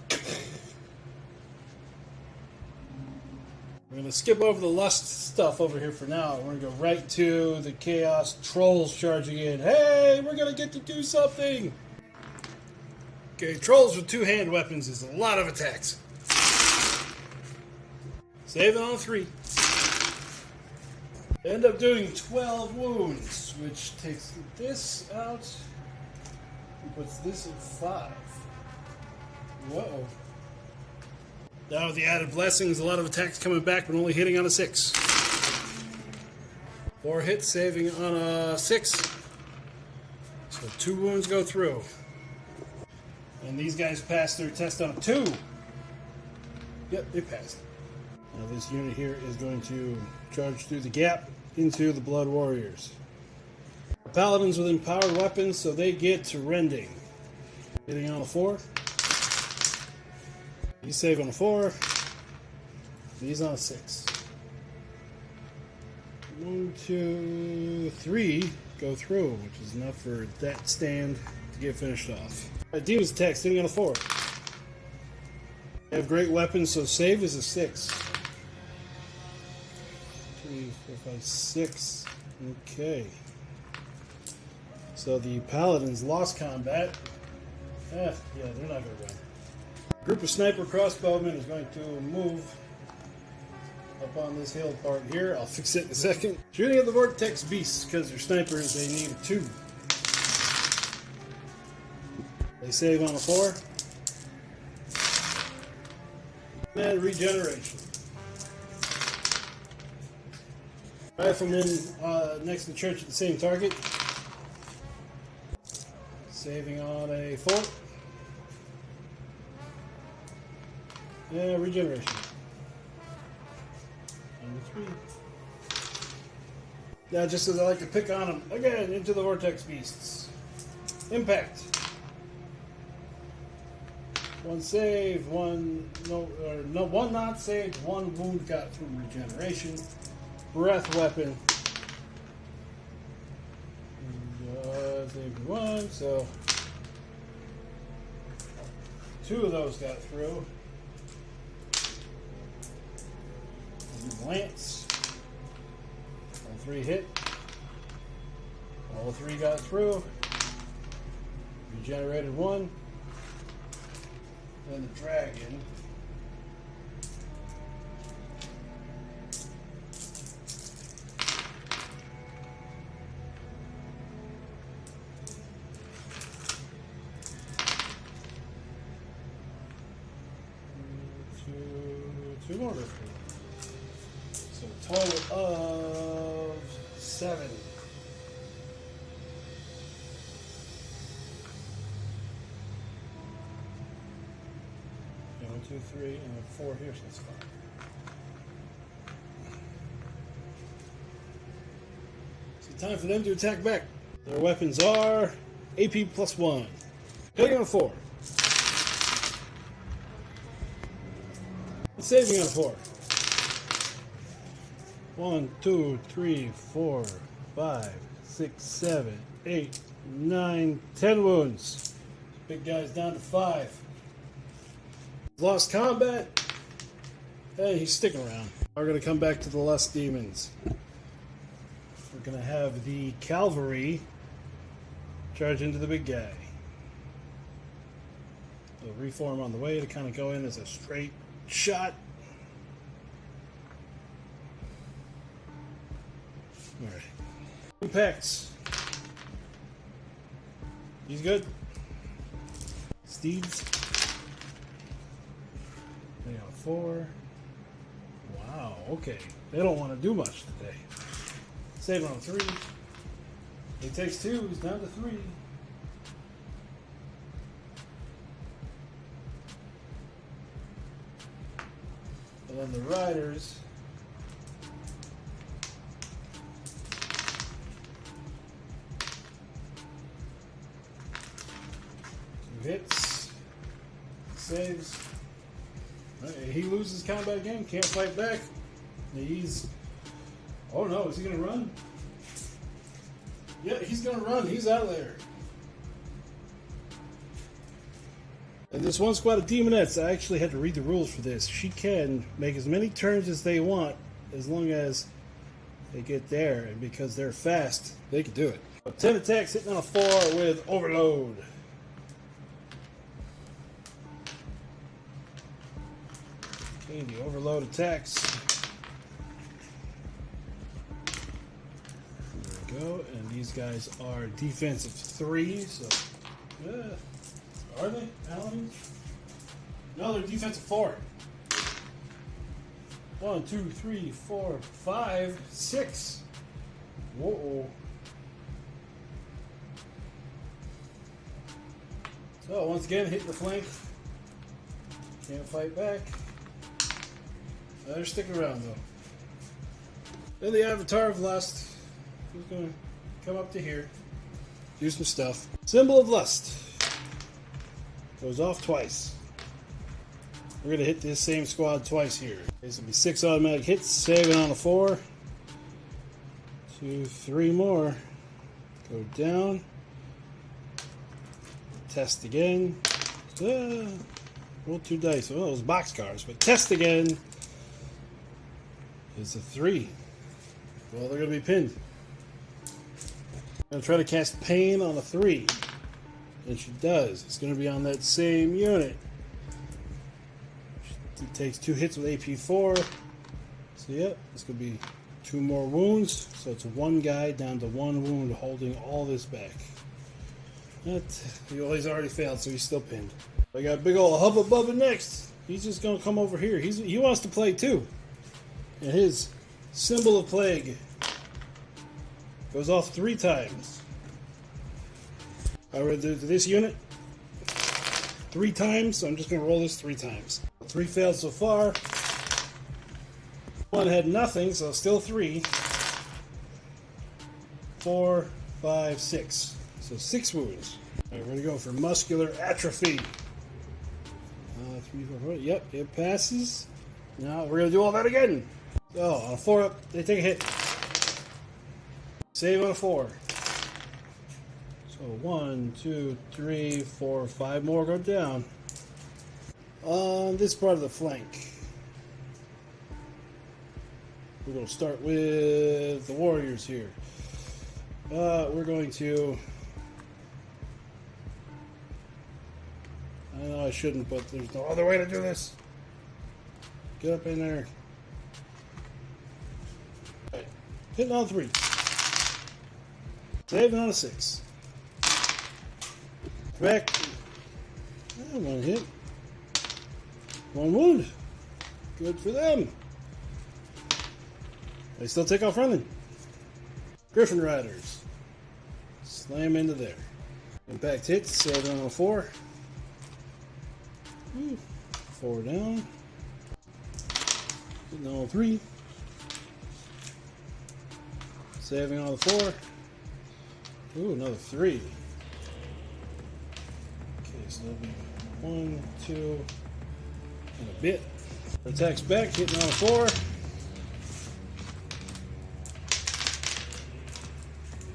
We're going to skip over the lust stuff over here for now. We're going to go right to the chaos trolls charging in. Hey, we're going to get to do something. Okay, trolls with 2-hand weapons is a lot of attacks. Save it on 3. End up doing 12 wounds, which takes this out and puts this at 5. Whoa. Now with the added blessings, a lot of attacks coming back, but only hitting on a 6. 4 hits, saving on a 6. So 2 wounds go through. And these guys passed their test on a 2. Yep, they passed. Now this unit here is going to charge through the gap into the Blood Warriors. Paladins with empowered weapons, so they get to rending. Hitting on a 4. These save on a 4. These on a 6. 1, 2, 3 go through, which is enough for that stand to get finished off. Alright, Demon's attack, sitting on a 4. They have great weapons, so save is a 6. 3, 4, 5, 6. Okay. So the Paladins lost combat. Yeah, they're not going to win. A group of sniper crossbowmen is going to move up on this hill part here. I'll fix it in a second. Shooting at the vortex beasts, because they're snipers, they need a 2. They save on a 4. And regeneration. Riflemen next to the church at the same target. Saving on a 4. And regeneration. Number 3. Now, just as I like to pick on them, again, into the vortex beasts. Impact. 1 save, 1 1 not saved, 1 wound got through regeneration. Breath weapon. Saved 1, so 2 of those got through. Lance. All 3 hit. All 3 got through. Regenerated 1. Then the dragon. Two more. So a total of 7. 1, 2, 3, and 4 here, so that's 5. So time for them to attack back. Their weapons are AP +1. Hitting on a 4. And saving on a 4. 1, 2, 3, 4, 5, 6, 7, 8, 9, 10 wounds. Big guy's down to 5. Lost combat. Hey, he's sticking around. We're going to come back to the Lust Demons. We're going to have the cavalry charge into the big guy. They'll reform on the way to kind of go in as a straight shot. Alright. Impacts. He's good. Steeds. They got 4. Wow, okay. They don't want to do much today. Save on 3. He takes 2, he's down to 3. And then the riders. hits. Saves. He loses combat again. Can't fight back. He's... Oh no, is he going to run? Yeah, he's going to run. He's out there. And this one squad of demonettes, I actually had to read the rules for this. She can make as many turns as they want as long as they get there. And because they're fast, they can do it. 10 attacks hitting on a 4 with overload. Okay, the overload attacks. There we go. And these guys are defensive 3, so are they? Alan? No, they're defensive 4. 1, 2, 3, 4, 5, 6. Whoa. So once again, hitting the flank. Can't fight back. They're sticking around though. Then the Avatar of Lust. He's gonna come up to here, do some stuff. Symbol of Lust goes off twice. We're gonna hit this same squad twice here. This will be 6 automatic hits, saving on a 4. 2, 3 more. Go down. Test again. Roll 2 dice. Well, those boxcars, but test again. It's a 3. Well, they're gonna be pinned. I'm gonna try to cast Pain on a 3. And she does. It's gonna be on that same unit. It takes 2 hits with AP4. So yeah, it's gonna be 2 more wounds. So it's 1 guy down to 1 wound, holding all this back. He's already failed, so he's still pinned. I got big old Hubba Bubba next. He's just gonna come over here. He wants to play too. And his Symbol of Plague goes off 3 times. I read this unit 3 times, so I'm just gonna roll this 3 times. 3 failed so far. 1 had nothing, so still 3. 4, 5, 6. So 6 wounds. Alright, we're gonna go for muscular atrophy. 3, 4, 4. Yep, it passes. Now we're gonna do all that again. So on a 4 up, they take a hit. Save on a 4. So 1, 2, 3, 4, 5 more go down. On this part of the flank, we're going to start with the warriors here. We're going to... I know I shouldn't, but there's no other way to do this. Get up in there. Right. Hitting on 3. Saving on a 6. Back. 1 hit. 1 wound. Good for them. They still take off running. Griffin Riders. Slam into there. Impact hits. Saving on a 4. 4 down. Hitting on 3. Saving on the 4. Ooh, another 3. Okay, so that'll be 1, 2, and a bit. Attacks back, hitting on a 4.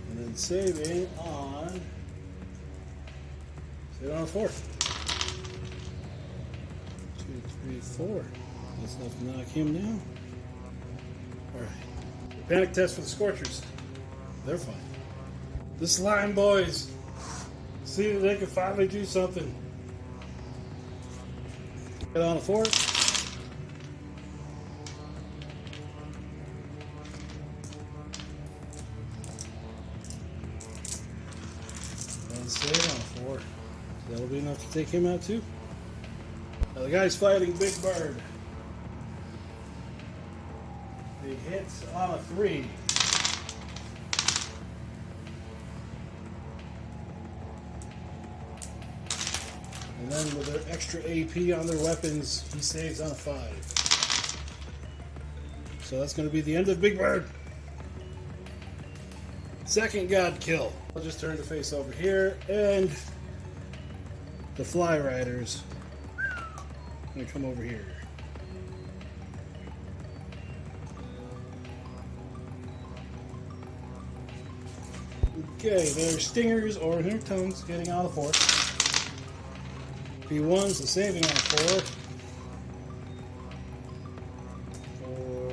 And then saving on a 4. 2, 3, 4. That's enough to knock him down. Alright. Panic test for the Scorchers. They're fine. The Slime Boys. See if they can finally do something. Get on a 4. And save on a 4. That'll be enough to take him out too. Now the guy's fighting Big Bird. He hits on a 3. And then with their extra AP on their weapons, he saves on a 5. So that's going to be the end of Big Bird. Second God kill. I'll just turn the face over here, and the Fly Riders. I'm going to come over here. Okay, their stingers or their tongues getting on the 4. P1's the saving on the 4. 4,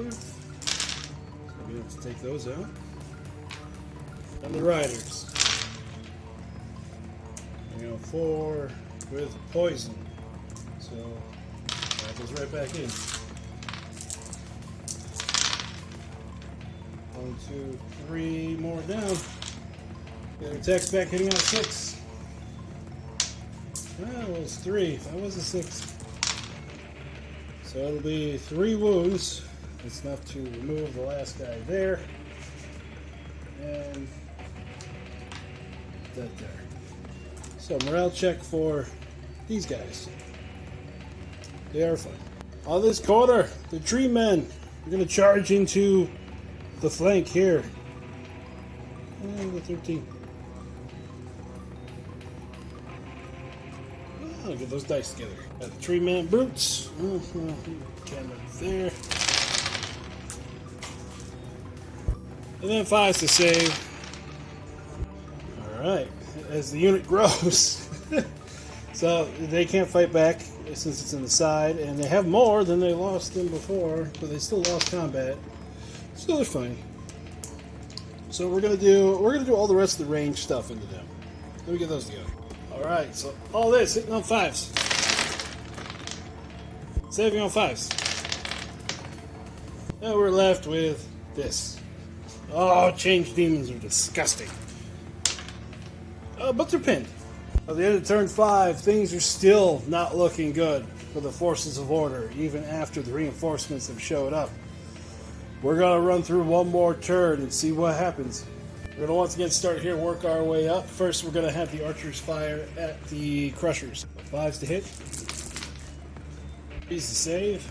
5. So we have to take those out. And the riders. You know, 4 with poison. So that goes right back in. 1, 2, 3 more down. Their attacks back hitting on 6. That was 3. That was a 6. So it'll be 3 wounds. It's enough to remove the last guy there. And that there. So morale check for these guys. They are fine. On this corner, the tree men are going to charge into the flank here. The 13. I'll get those dice together. Got the tree man brutes. Camera there. And then 5's to save. Alright. As the unit grows. So they can't fight back since it's in the side. And they have more than they lost in before. But they still lost combat. Still they're fine. So we're gonna do all the rest of the range stuff into them. Let me get those together. Alright, so all this hitting on 5s. Saving on 5s. Now we're left with this. Oh, change demons are disgusting. But they're pinned. At the end of turn 5, things are still not looking good for the forces of order, even after the reinforcements have showed up. We're going to run through one more turn and see what happens. We're going to once again start here, work our way up. First, we're going to have the archers fire at the crushers. 5's to hit. 3's to save.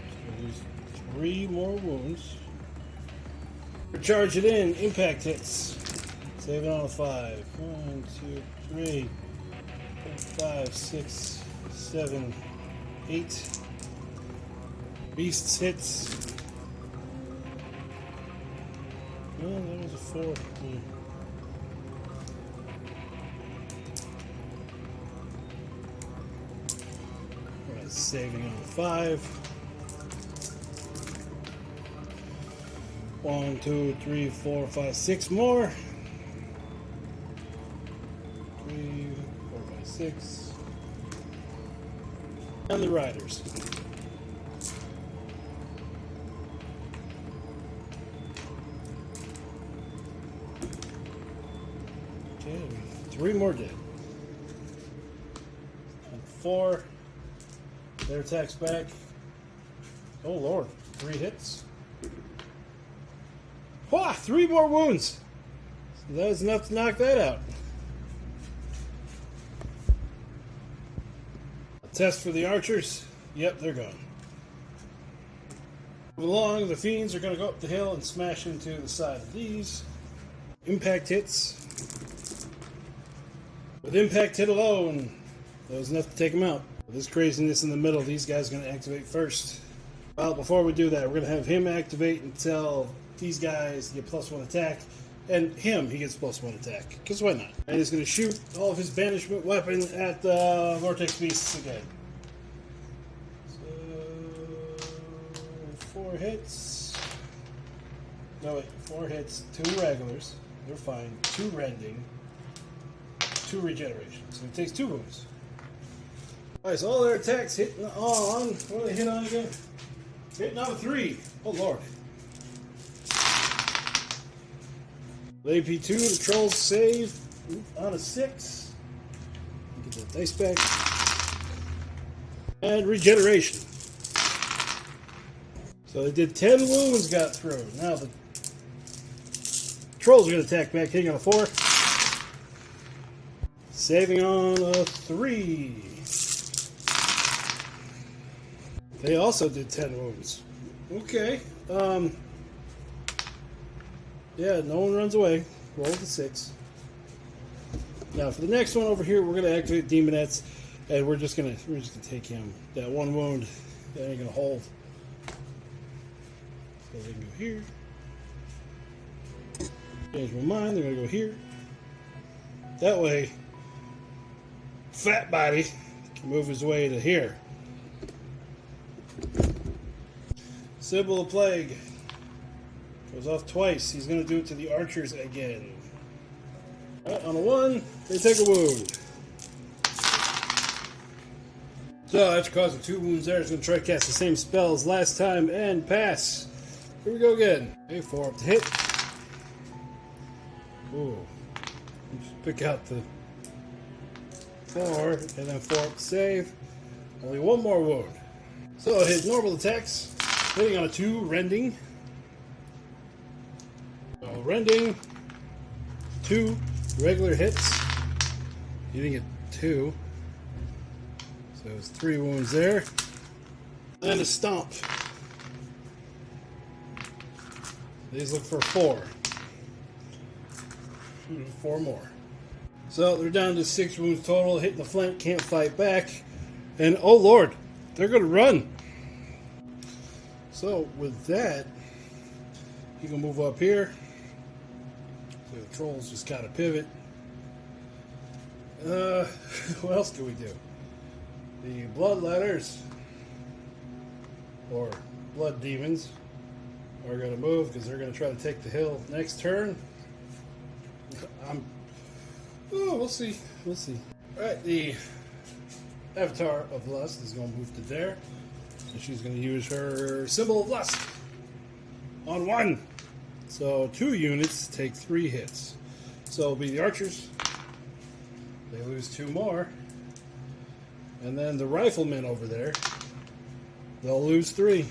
So there's 3 more wounds. We're charging in. Impact hits. Save it on a 5. 1, 2, 3, 4, 5, 6, 7, 8. Beasts hits. Oh, that was a 4. Alright, saving on the 5. 1, 2, 3, 4, 5, 6 more. 3, 4, 5, 6. And the riders. Okay, 3 more dead. And 4. Their attacks back. Oh lord, 3 hits. Wah! 3 more wounds. So that was enough to knock that out. A test for the archers. Yep, they're gone. Moving along, the fiends are going to go up the hill and smash into the side of these. Impact hits. With impact hit alone, that was enough to take them out. With this craziness in the middle, these guys are going to activate first. Well, before we do that, we're going to have him activate until these guys get +1 attack, and him, he gets +1 attack, because why not? And he's going to shoot all of his banishment weapon at the Vortex Beasts again. So, 4 hits. No, wait, 4 hits, 2 regulars, they're fine, 2 rending, 2 regeneration, so it takes 2 wounds. Alright, so all their attacks hitting on, what do they hit on again? Hitting on a 3, oh lord. AP2, the trolls save on a 6. Get that dice back. And regeneration. So they did 10 wounds, got through. Now the trolls are going to attack back, hitting on a 4. Saving on a 3. They also did 10 wounds. Okay. Yeah, no one runs away. Roll the 6. Now for the next one over here, we're gonna activate Demonettes, and we're just gonna take him. That one wound that ain't gonna hold. So they can go here. Change my mind, they're gonna go here. That way, Fat Body can move his way to here. Symbol of Plague goes off twice. He's gonna do it to the archers again. Right, on a 1, they take a wound. So after causing 2 wounds there, it's going to try to cast the same spell as last time and pass. Here we go again. Okay, 4 up to hit. Ooh. Just pick out the 4 and then 4 up to save. Only 1 more wound. So his normal attacks, hitting on a 2, rending. So rending, 2 regular hits. Hitting at 2. So it's 3 wounds there. And a stomp. These look for 4. 4 more. So they're down to 6 wounds total. Hitting the flank, can't fight back. And oh lord, they're going to run. So with that, you can move up here. So the trolls just got to pivot. What else can we do? The bloodletters, or blood demons, are going to move because they're going to try to take the hill next turn. We'll see. We'll see. Alright, the Avatar of Lust is going to move to there. And she's going to use her Symbol of Lust on 1. So 2 units take 3 hits. So it'll be the archers. They lose 2 more. And then the riflemen over there, they'll lose 3.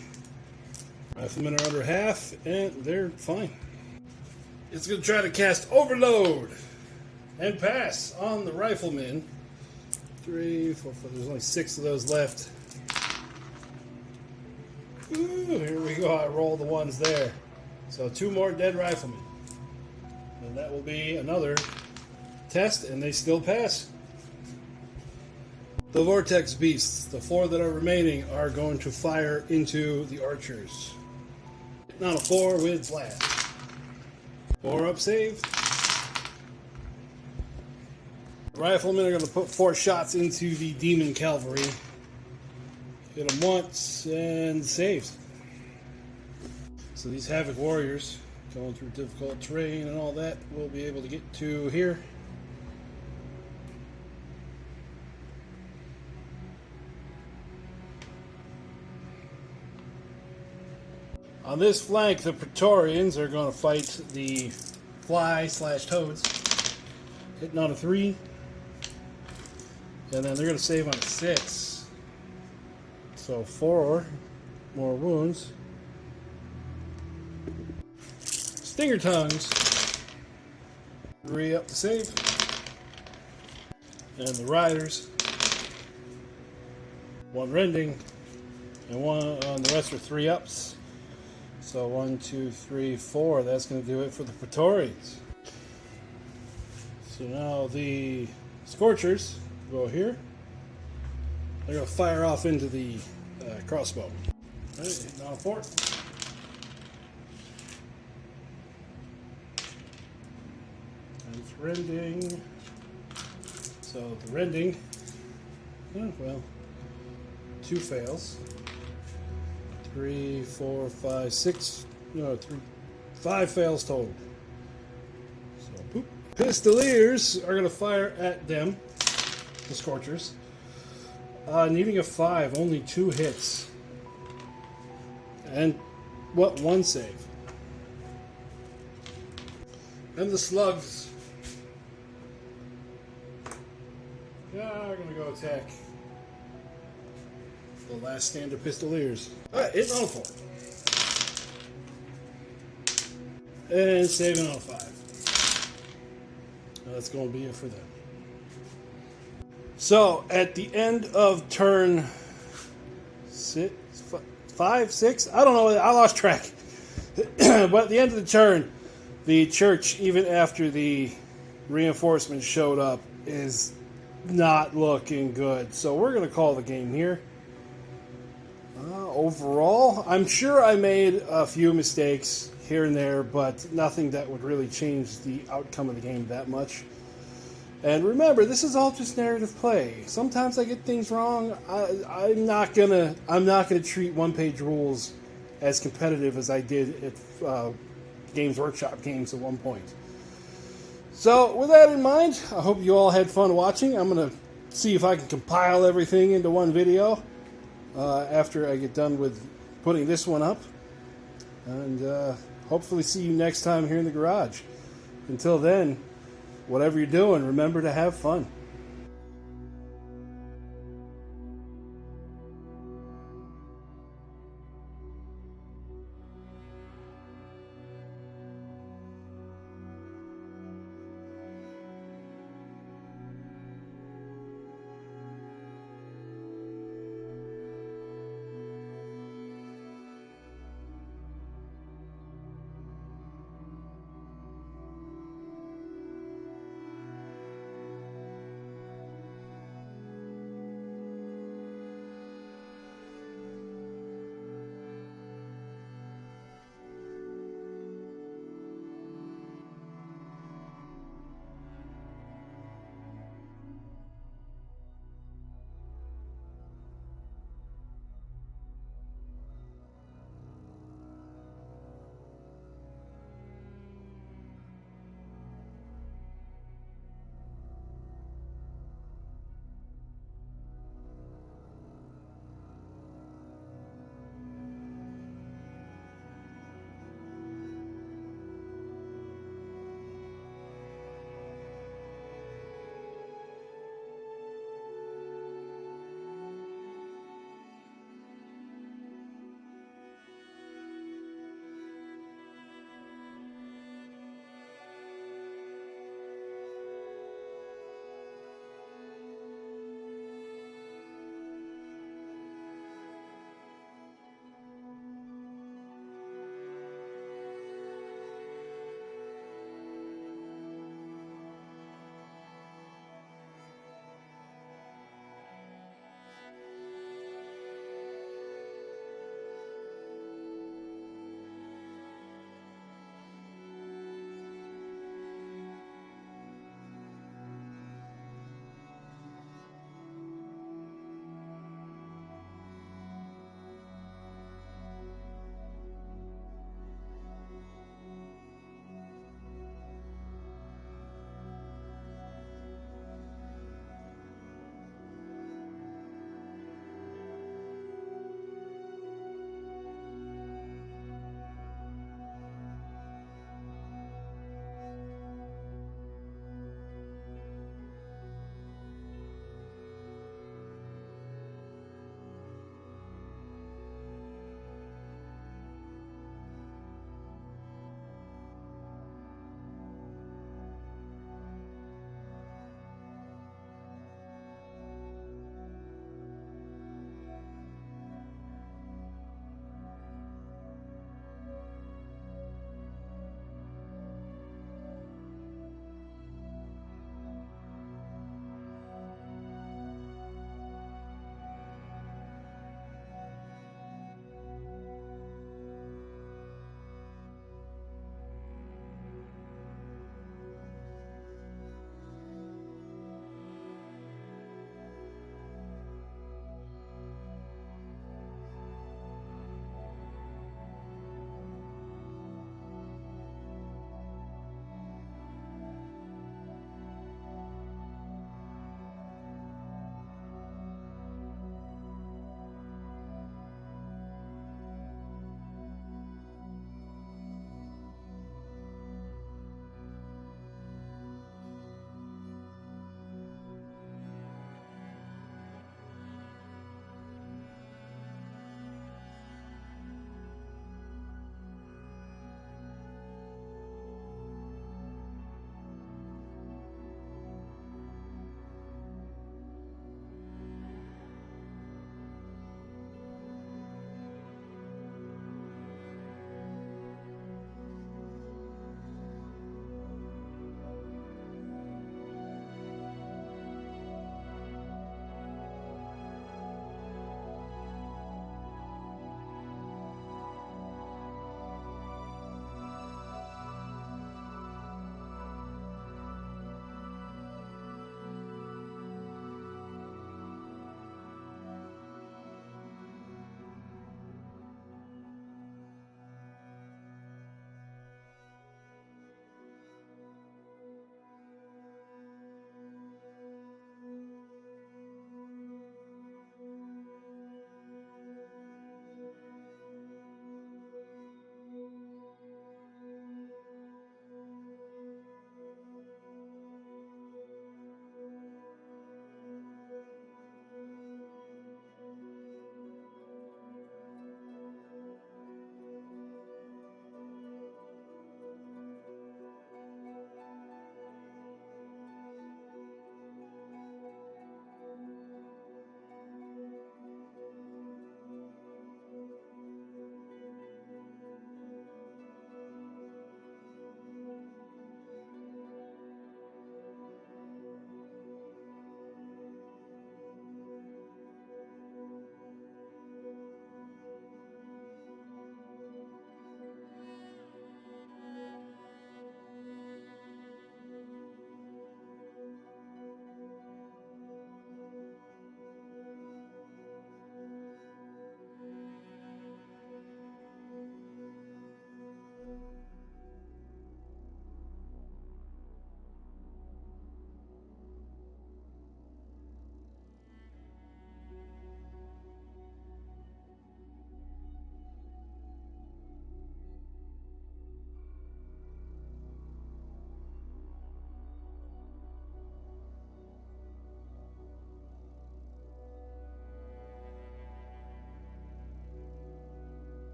Riflemen are under half, and they're fine. It's going to try to cast Overload and pass on the riflemen. 3, 4, 5. There's only 6 of those left. Ooh, here we go. I rolled the ones there. So 2 more dead riflemen. And that will be another test, and they still pass. The Vortex Beasts, the 4 that are remaining, are going to fire into the archers. Not a 4 with blast. 4 up save. Riflemen are going to put 4 shots into the demon cavalry. Hit them once and saves. So these Havoc warriors, going through difficult terrain and all that, will be able to get to here. On this flank, the Praetorians are going to fight the fly/toads. Hitting on a 3. And then they're going to save on a 6. So 4 more wounds. Stinger Tongues. 3 up to save. And the Riders. 1 rending. And 1 on the rest are 3 ups. So 1, 2, 3, 4. That's going to do it for the Praetorians. So now the Scorchers go here. They're going to fire off into the crossbow. All right, hitting on 4. And it's rending. So the rending, well, 2 fails. 3, 4, 5, 6, 5 fails total. So, poop. Pistoliers are going to fire at them, the Scorchers. Needing a 5, only 2 hits. And, 1 save. And the Slugs. Yeah, we're going to go attack the last stand of Pistoliers. Alright, hitting on a 4. And saving on a 5. That's going to be it for them. So, at the end of turn 5, 6? I don't know, I lost track. But at the end of the turn, the church, even after the reinforcements showed up, is not looking good. So we're going to call the game here. Overall, I'm sure I made a few mistakes here and there, but nothing that would really change the outcome of the game that much. And remember, this is all just narrative play. Sometimes I get things wrong. I'm not gonna treat one-page rules as competitive as I did at Games Workshop games at one point. So with that in mind, I hope you all had fun watching. I'm gonna see if I can compile everything into one video after I get done with putting this one up, and hopefully see you next time here in the garage. Until then, whatever you're doing, remember to have fun.